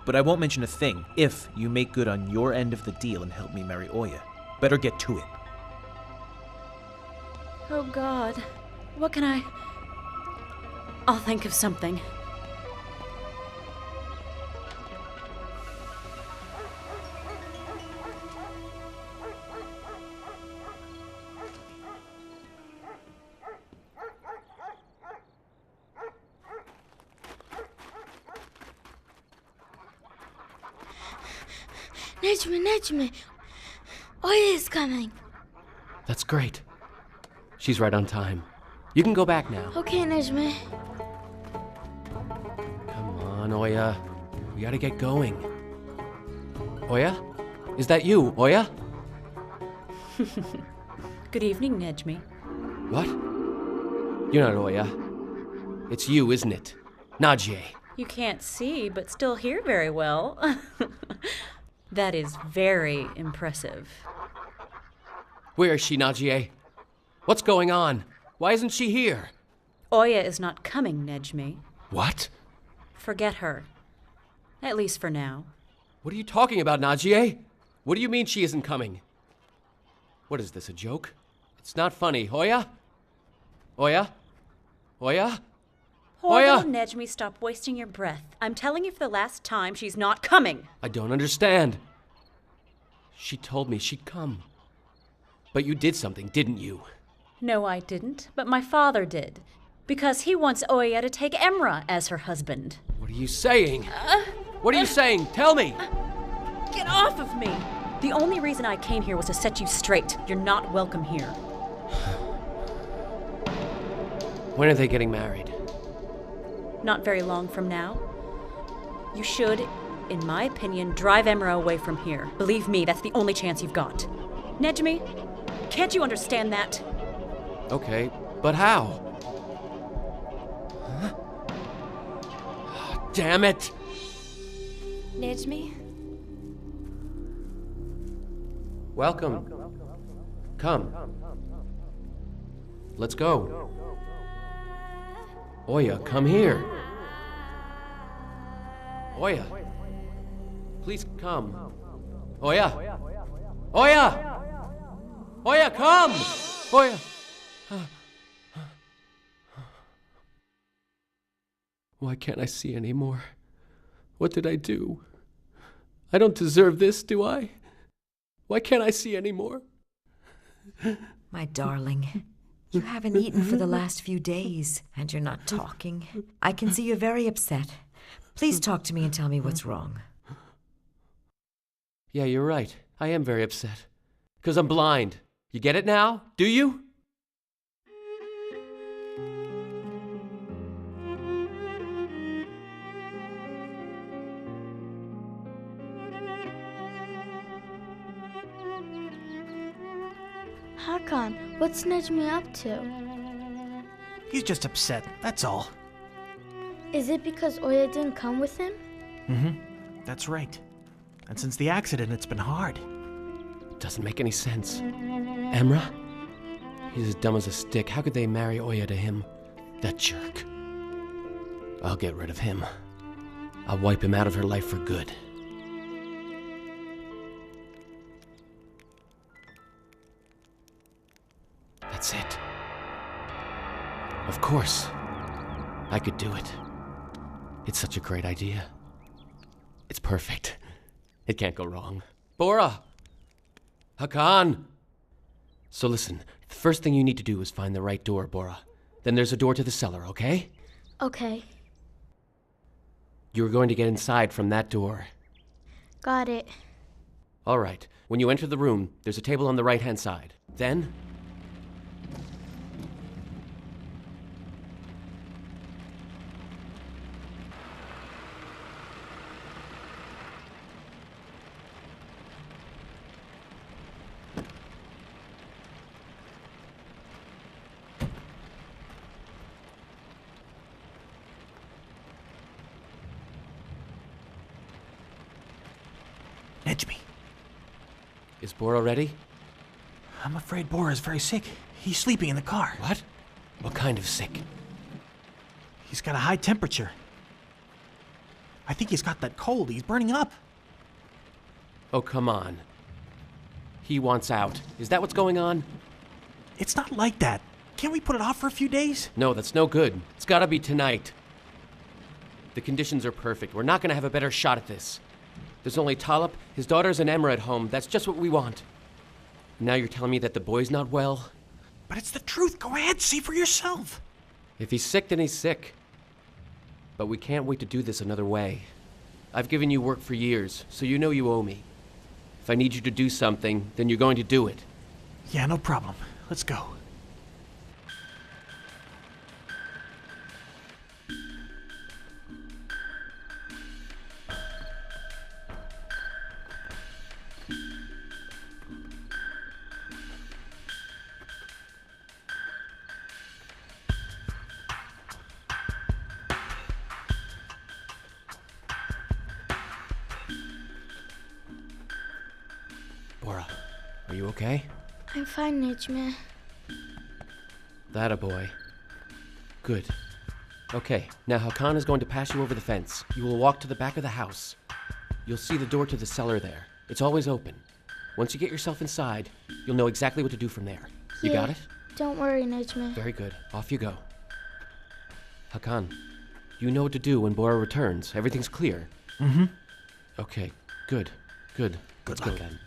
But I won't mention a thing if you make good on your end of the deal and help me marry Oya. Better get to it. Oh, God. What can I... I'll think of something. Najmi. Oya is coming. That's great. She's right on time. You can go back now. Okay, Najmi. Come on, Oya. We gotta get going. Oya? Is that you, Oya? Good evening, Najmi. What? You're not Oya. It's you, isn't it? Najee. You can't see, but still hear very well. That is very impressive. Where is she, Najee? What's going on? Why isn't she here? Oya is not coming, Najmi. What? Forget her. At least for now. What are you talking about, Najee? What do you mean she isn't coming? What is this, a joke? It's not funny. Oya? Oya? Oya? Oya! Oh, Najmi, stop wasting your breath. I'm telling you for the last time, she's not coming. I don't understand. She told me she'd come. But you did something, didn't you? No, I didn't, but my father did. Because he wants Oya to take Emra as her husband. What are you saying? What are you saying? Tell me! Get off of me! The only reason I came here was to set you straight. You're not welcome here. When are they getting married? Not very long from now. You should, in my opinion, drive Emra away from here. Believe me, that's the only chance you've got. Najmi, can't you understand that? Okay, but how? Huh? Damn it! Najmi? Welcome. Come. Let's go. Oya, come here. Oya. Please come. Oya. Oya! Oya, come! Oya! Why can't I see anymore? What did I do? I don't deserve this, do I? Why can't I see anymore? My darling, you haven't eaten for the last few days, and you're not talking. I can see you're very upset. Please talk to me and tell me what's wrong. Yeah, you're right. I am very upset. Because I'm blind. You get it now? Do you? Hakan, what's Najmi up to? He's just upset, that's all. Is it because Oya didn't come with him? That's right. And since the accident, it's been hard. Doesn't make any sense. Emra? He's as dumb as a stick. How could they marry Oya to him? That jerk. I'll get rid of him. I'll wipe him out of her life for good. That's it. Of course. I could do it. It's such a great idea. It's perfect. It can't go wrong. Bora! Hakan! So listen, the first thing you need to do is find the right door, Bora. Then there's a door to the cellar, okay? Okay, You're going to get inside from that door. got it. All right. When you enter the room, there's a table on the right-hand side. Then... Nejmi, Is Bora ready? I'm afraid Bora's very sick. He's sleeping in the car. What? What kind of sick? He's got a high temperature. I think he's got that cold. He's burning up. Oh, come on. He wants out. Is that what's going on? It's not like that. Can't we put it off for a few days? No, that's no good. It's gotta be tonight. The conditions are perfect. We're not gonna have a better shot at this. There's only Talib, his daughters, and Emra at home. That's just what we want. Now you're telling me that the boy's not well? But it's the truth. Go ahead, see for yourself. If he's sick, then he's sick. But we can't wait to do this another way. I've given you work for years, so you know you owe me. If I need you to do something, then you're going to do it. Yeah, no problem. Let's go. Bora, are you okay? I'm fine, Nejmi. That a boy. Good. Okay, now Hakan is going to pass you over the fence. You will walk to the back of the house. You'll see the door to the cellar there. It's always open. Once you get yourself inside, you'll know exactly what to do from there. You Yeah. got it? Don't worry, Nejmi. Very good. Off you go. Hakan, you know what to do when Bora returns. Everything's clear. Mm-hmm. Okay, good. Good. Good Let's luck. go then.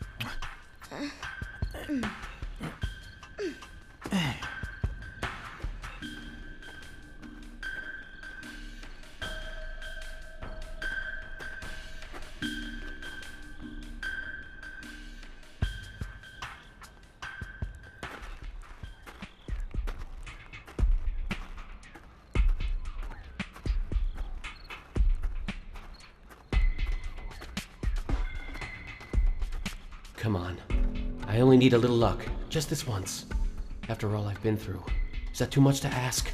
Come on. I only need a little luck. Just this once. After all I've been through. Is that too much to ask?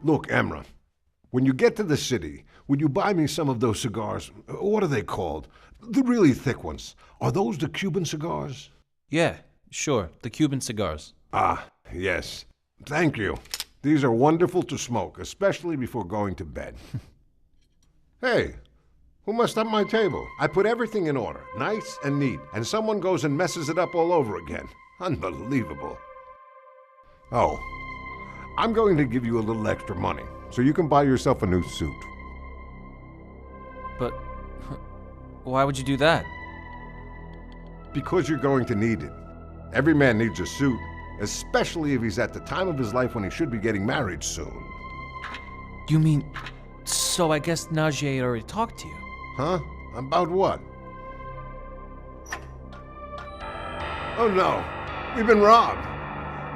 Look, Emra, when you get to the city, would you buy me some of those cigars? What are they called? The really thick ones. Are those the Cuban cigars? Yeah, sure. The Cuban cigars. Ah, yes. Thank you. These are wonderful to smoke, especially before going to bed. Hey, who messed up my table? I put everything in order, nice and neat, and someone goes and messes it up all over again. Unbelievable. Oh, I'm going to give you a little extra money so you can buy yourself a new suit. But why would you do that? Because you're going to need it. Every man needs a suit, especially if he's at the time of his life when he should be getting married soon. You mean, so I guess Najee already talked to you? Huh? About what? Oh no, we've been robbed.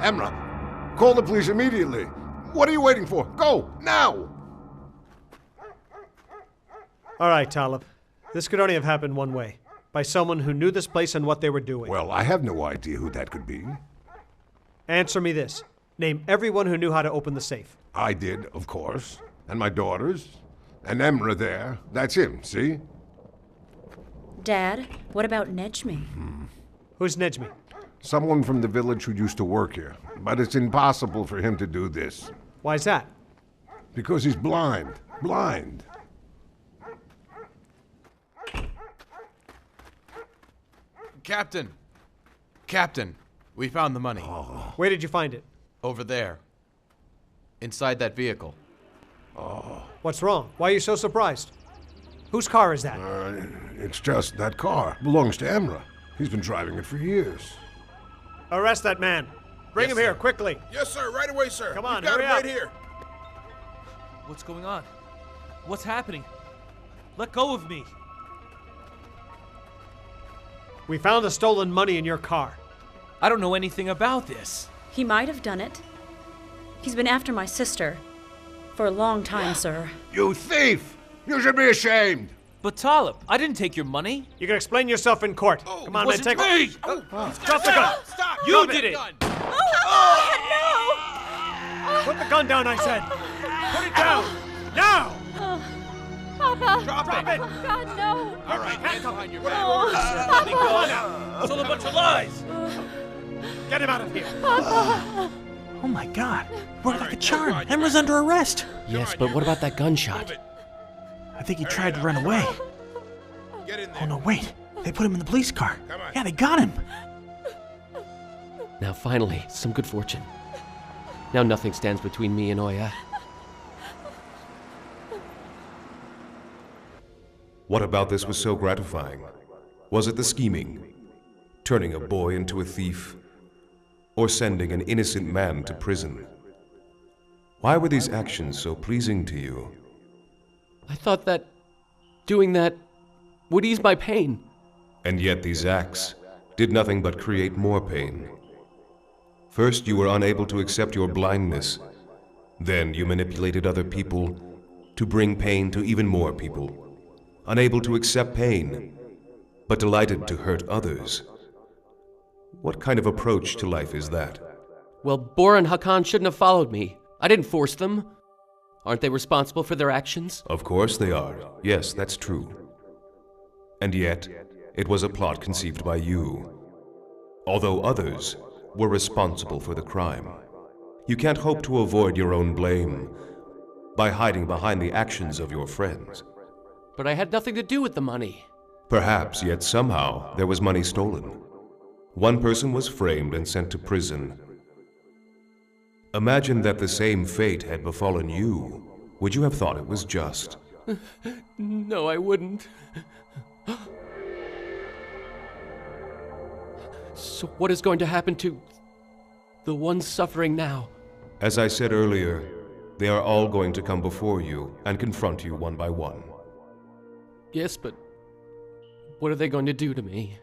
Emra, call the police immediately. What are you waiting for? Go, now! All right, Talib. This could only have happened one way. By someone who knew this place and what they were doing. Well, I have no idea who that could be. Answer me this. Name everyone who knew how to open the safe. I did, of course. And my daughters. And Emra there. That's him, see? Dad, what about Nejmi? Who's Nejmi? Someone from the village who used to work here. But it's impossible for him to do this. Why's that? Because he's blind. Blind. Captain, we found the money. Where did you find it? Over there. Inside that vehicle. What's wrong? Why are you so surprised? Whose car is that? It's just that car. Belongs to Emra. He's been driving it for years. Arrest that man. Bring him here, quickly. Yes, sir. Right away, sir. Come on, We've got hurry him right up. here. What's going on? What's happening? Let go of me. We found the stolen money in your car. I don't know anything about this. He might have done it. He's been after my sister. For a long time, sir. You thief! You should be ashamed! But Talib, I didn't take your money. You can explain yourself in court. Come on, man, take me. Drop the gun! Stop! You did it! Put the gun down, I said! Put it down! Now! Papa! Drop it! Oh, God, no! All right, hands behind your back. Let me go now. It's all a bunch of lies. Get him out of here! Oh my god. Worked like a charm. Emra's under arrest. Yes, but what about that gunshot? I think he tried to run away. Get in there. Oh no, wait. They put him in the police car. Come on. Yeah, they got him. Now finally, some good fortune. Now nothing stands between me and Oya. What about this was so gratifying? Was it the scheming? Turning a boy into a thief? Or sending an innocent man to prison? Why were these actions so pleasing to you? I thought that doing that would ease my pain. And yet these acts did nothing but create more pain. First, you were unable to accept your blindness. Then you manipulated other people to bring pain to even more people. Unable to accept pain, but delighted to hurt others. What kind of approach to life is that? Well, Bor and Hakan shouldn't have followed me. I didn't force them. Aren't they responsible for their actions? Of course they are. Yes, that's true. And yet, it was a plot conceived by you. Although others were responsible for the crime. You can't hope to avoid your own blame by hiding behind the actions of your friends. But I had nothing to do with the money. Perhaps, yet somehow, there was money stolen. One person was framed and sent to prison. Imagine that the same fate had befallen you. Would you have thought it was just? No, I wouldn't. So what is going to happen to the ones suffering now? As I said earlier, they are all going to come before you and confront you one by one. Yes, but what are they going to do to me?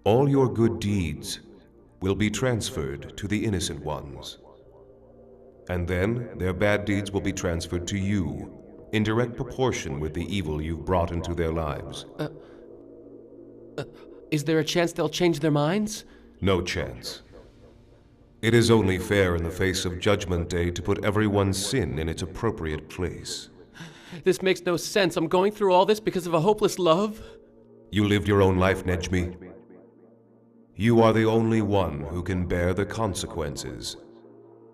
All your good deeds will be transferred to the innocent ones. And then their bad deeds will be transferred to you, in direct proportion with the evil you've brought into their lives. Is there a chance they'll change their minds? No chance. It is only fair in the face of Judgment Day to put everyone's sin in its appropriate place. This makes no sense. I'm going through all this because of a hopeless love? You lived your own life, Nejmi. You are the only one who can bear the consequences.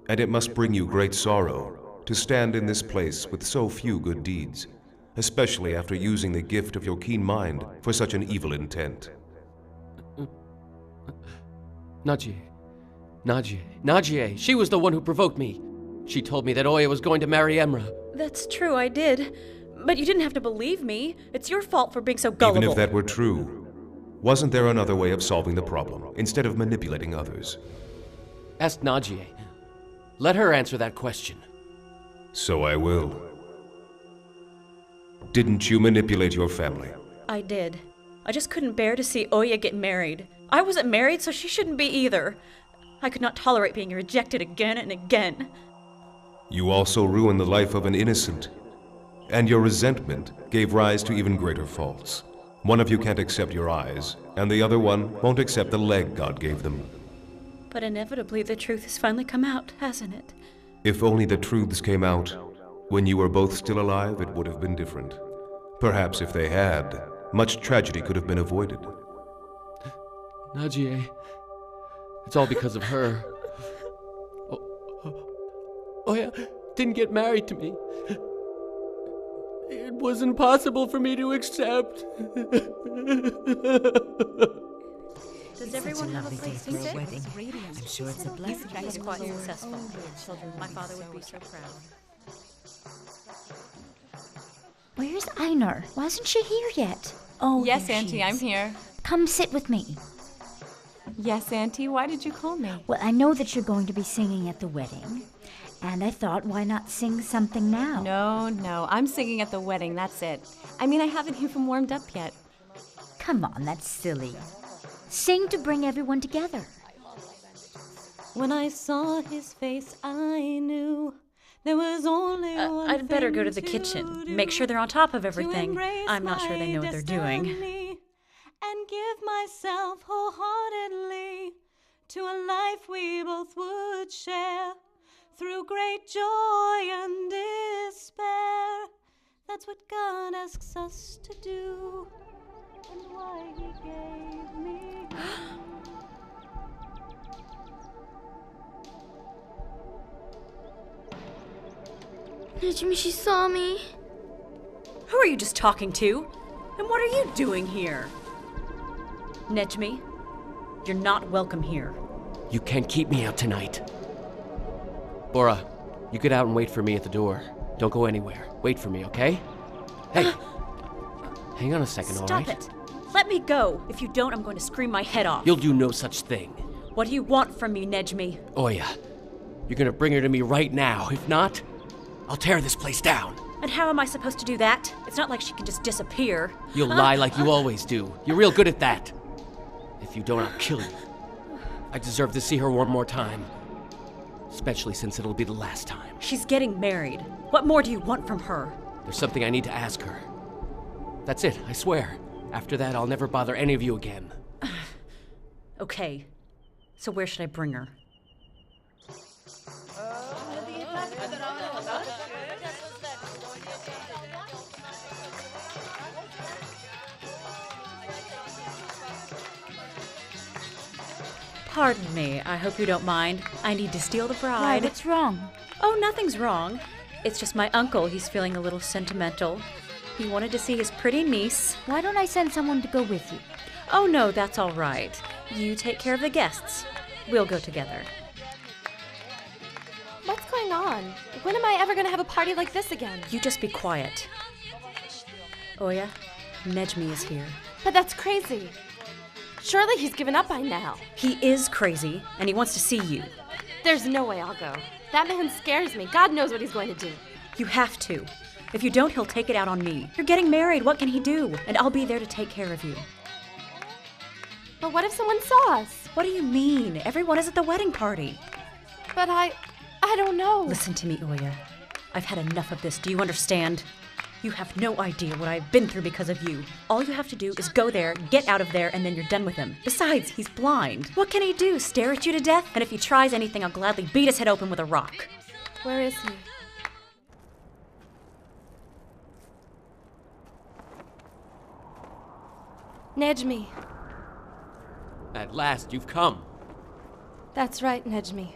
And it must bring you great sorrow to stand in this place with so few good deeds, especially after using the gift of your keen mind for such an evil intent. Najee. She was the one who provoked me. She told me that Oya was going to marry Emra. That's true, I did. But you didn't have to believe me. It's your fault for being so gullible. Even if that were true, wasn't there another way of solving the problem, instead of manipulating others? Ask Najee. Let her answer that question. So I will. Didn't you manipulate your family? I did. I just couldn't bear to see Oya get married. I wasn't married, so she shouldn't be either. I could not tolerate being rejected again and again. You also ruined the life of an innocent. And your resentment gave rise to even greater faults. One of you can't accept your eyes, and the other one won't accept the leg God gave them. But inevitably the truth has finally come out, hasn't it? If only the truths came out when you were both still alive, it would have been different. Perhaps if they had, much tragedy could have been avoided. Najee, it's all because of her. Oya didn't get married to me. It was impossible for me to accept. Does everyone have a place to sit? Wedding. I'm sure it's a blessing. He's quite successful. My father would be so proud. Where's Einar? Why isn't she here yet? Oh, yes, Auntie, I'm here. Come sit with me. Yes, Auntie, why did you call me? Well, I know that you're going to be singing at the wedding, and I thought, why not sing something now? No, I'm singing at the wedding, that's it. I mean, I haven't even warmed up yet. Come on, that's silly. Sing to bring everyone together. When I saw his face, I knew there was only one I'd better go to the thing kitchen. do, Make sure they're on top of everything. embrace I'm not sure they know what they're doing. destiny And give myself wholeheartedly to a life we both would share through great joy and despair. That's what God asks us to do, and why He gave me. Najmi, she saw me. Who are you just talking to? And what are you doing here? Nejmi, you're not welcome here. You can't keep me out tonight. Bora, you get out and wait for me at the door. Don't go anywhere. Wait for me, okay? Hey, hang on a second, all right? Stop it. Let me go. If you don't, I'm going to scream my head off. You'll do no such thing. What do you want from me, Nejmi? Oya, you're gonna bring her to me right now. If not, I'll tear this place down. And how am I supposed to do that? It's not like she can just disappear. You'll lie like you always do. You're real good at that. If you don't, I'll kill you. I deserve to see her one more time. Especially since it'll be the last time. She's getting married. What more do you want from her? There's something I need to ask her. That's it, I swear. After that, I'll never bother any of you again. Okay. So where should I bring her? Pardon me, I hope you don't mind. I need to steal the bride. Why, what's wrong? Oh, nothing's wrong. It's just my uncle, he's feeling a little sentimental. He wanted to see his pretty niece. Why don't I send someone to go with you? Oh no, that's all right. You take care of the guests. We'll go together. What's going on? When am I ever going to have a party like this again? You just be quiet. Oya, Nejmi is here. But that's crazy. Surely he's given up by now. He is crazy, and he wants to see you. There's no way I'll go. That man scares me. God knows what he's going to do. You have to. If you don't, he'll take it out on me. You're getting married, what can he do? And I'll be there to take care of you. But what if someone saw us? What do you mean? Everyone is at the wedding party. But I don't know. Listen to me, Oya. I've had enough of this, do you understand? You have no idea what I've been through because of you. All you have to do is go there, get out of there, and then you're done with him. Besides, he's blind. What can he do, stare at you to death? And if he tries anything, I'll gladly beat his head open with a rock. Where is he? Nejmi. At last, you've come. That's right, Nejmi.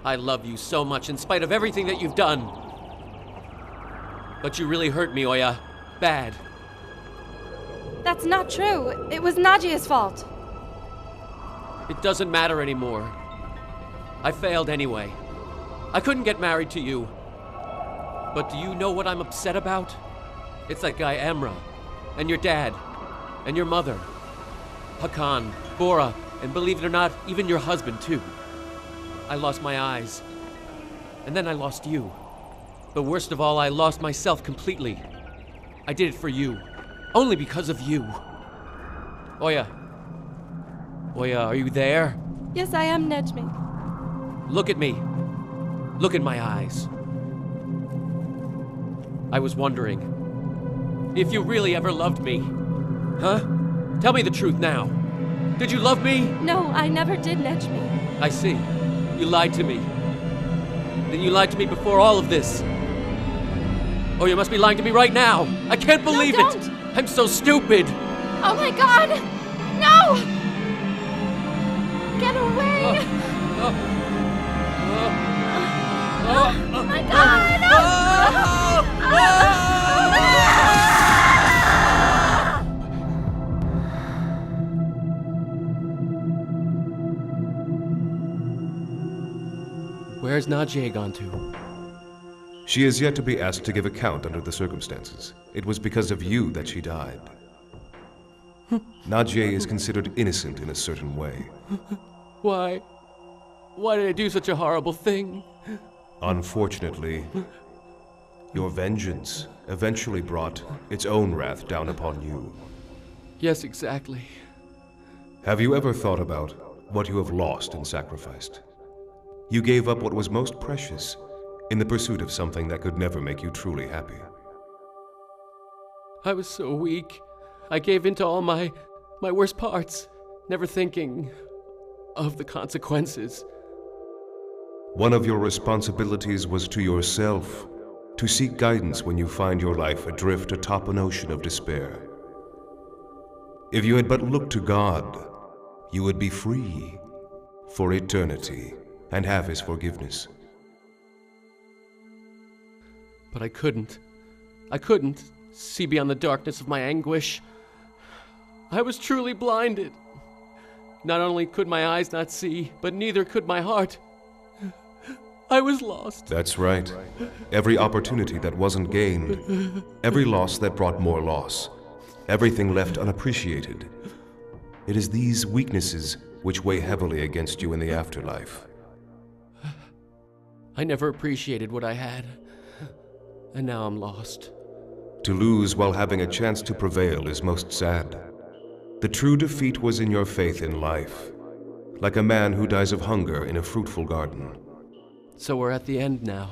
I love you so much in spite of everything that you've done. But you really hurt me, Oya. Bad. That's not true. It was Najia's fault. It doesn't matter anymore. I failed anyway. I couldn't get married to you. But do you know what I'm upset about? It's that guy Amra, and your dad, and your mother, Hakan, Bora, and believe it or not, even your husband too. I lost my eyes. And then I lost you. But worst of all, I lost myself completely. I did it for you. Only because of you. Oya. Oya, are you there? Yes, I am, Nejmi. Look at me. Look in my eyes. I was wondering if you really ever loved me. Huh? Tell me the truth now. Did you love me? No, I never did, Nejmi. I see. You lied to me. Then you lied to me before all of this. Oh, you must be lying to me right now. I can't believe it. I'm so stupid. Oh my God! No! Get away! Oh my God! Where's Najee gone to? She is yet to be asked to give account under the circumstances. It was because of you that she died. Najee is considered innocent in a certain way. Why? Why did I do such a horrible thing? Unfortunately, your vengeance eventually brought its own wrath down upon you. Yes, exactly. Have you ever thought about what you have lost and sacrificed? You gave up what was most precious in the pursuit of something that could never make you truly happy. I was so weak. I gave in to all my worst parts, never thinking of the consequences. One of your responsibilities was to yourself, to seek guidance when you find your life adrift atop an ocean of despair. If you had but looked to God, you would be free for eternity and have His forgiveness. But I couldn't. I couldn't see beyond the darkness of my anguish. I was truly blinded. Not only could my eyes not see, but neither could my heart. I was lost. That's right. Every opportunity that wasn't gained, every loss that brought more loss, everything left unappreciated. It is these weaknesses which weigh heavily against you in the afterlife. I never appreciated what I had, and now I'm lost. To lose while having a chance to prevail is most sad. The true defeat was in your faith in life, like a man who dies of hunger in a fruitful garden. So we're at the end now.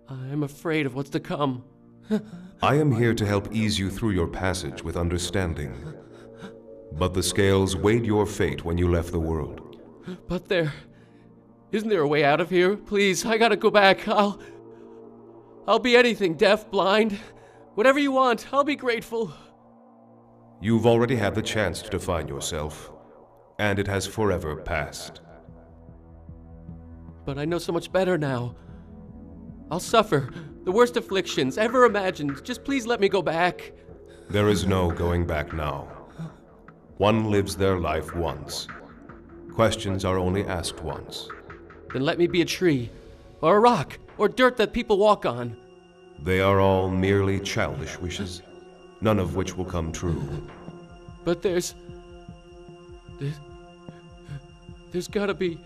I'm afraid of what's to come. I am here to help ease you through your passage with understanding. But the scales weighed your fate when you left the world. But isn't there a way out of here? Please, I gotta go back. I'll be anything, deaf, blind, whatever you want. I'll be grateful. You've already had the chance to define yourself, and it has forever passed. But I know so much better now. I'll suffer the worst afflictions ever imagined. Just please let me go back. There is no going back now. One lives their life once. Questions are only asked once. Then let me be a tree, or a rock, or dirt that people walk on. They are all merely childish wishes, none of which will come true. But there's gotta be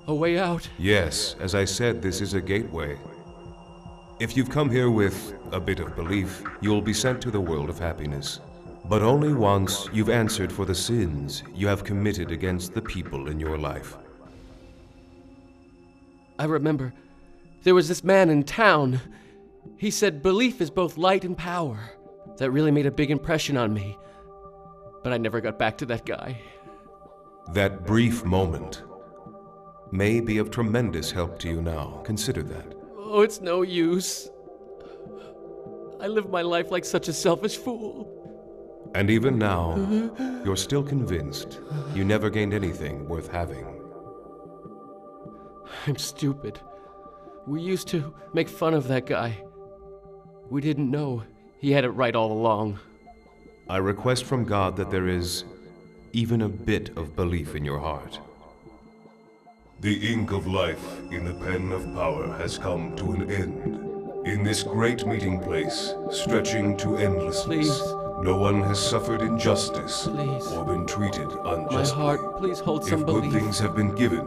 a way out. Yes, as I said, this is a gateway. If you've come here with a bit of belief, you'll be sent to the world of happiness. But only once you've answered for the sins you have committed against the people in your life. I remember there was this man in town. He said belief is both light and power. That really made a big impression on me. But I never got back to that guy. That brief moment may be of tremendous help to you now. Consider that. Oh, it's no use. I lived my life like such a selfish fool. And even now, you're still convinced you never gained anything worth having. I'm stupid. We used to make fun of that guy. We didn't know he had it right all along. I request from God that there is even a bit of belief in your heart. The ink of life in the pen of power has come to an end. In this great meeting place, stretching to endlessness, no one has suffered injustice or been treated unjustly. My heart, please hold some If good belief. things have been given,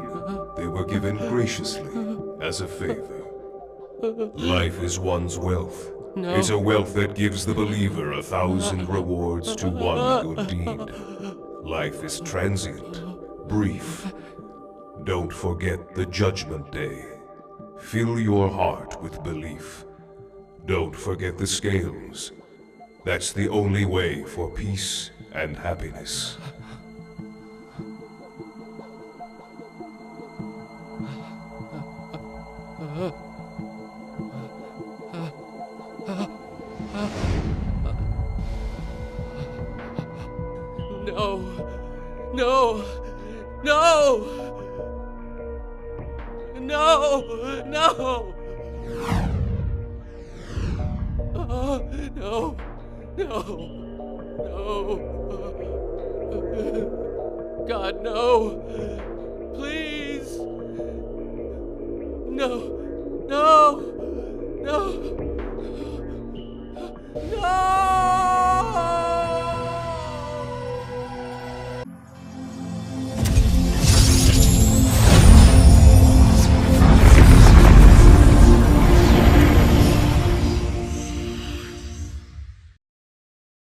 they were given graciously, as a favor. Life is one's wealth. No. It's a wealth that gives the believer 1,000 rewards to one good deed. Life is transient, brief. Don't forget the judgment day. Fill your heart with belief. Don't forget the scales. That's the only way for peace and happiness. No! No! No! No! No! Oh, no! No! No! God, no! Please! No!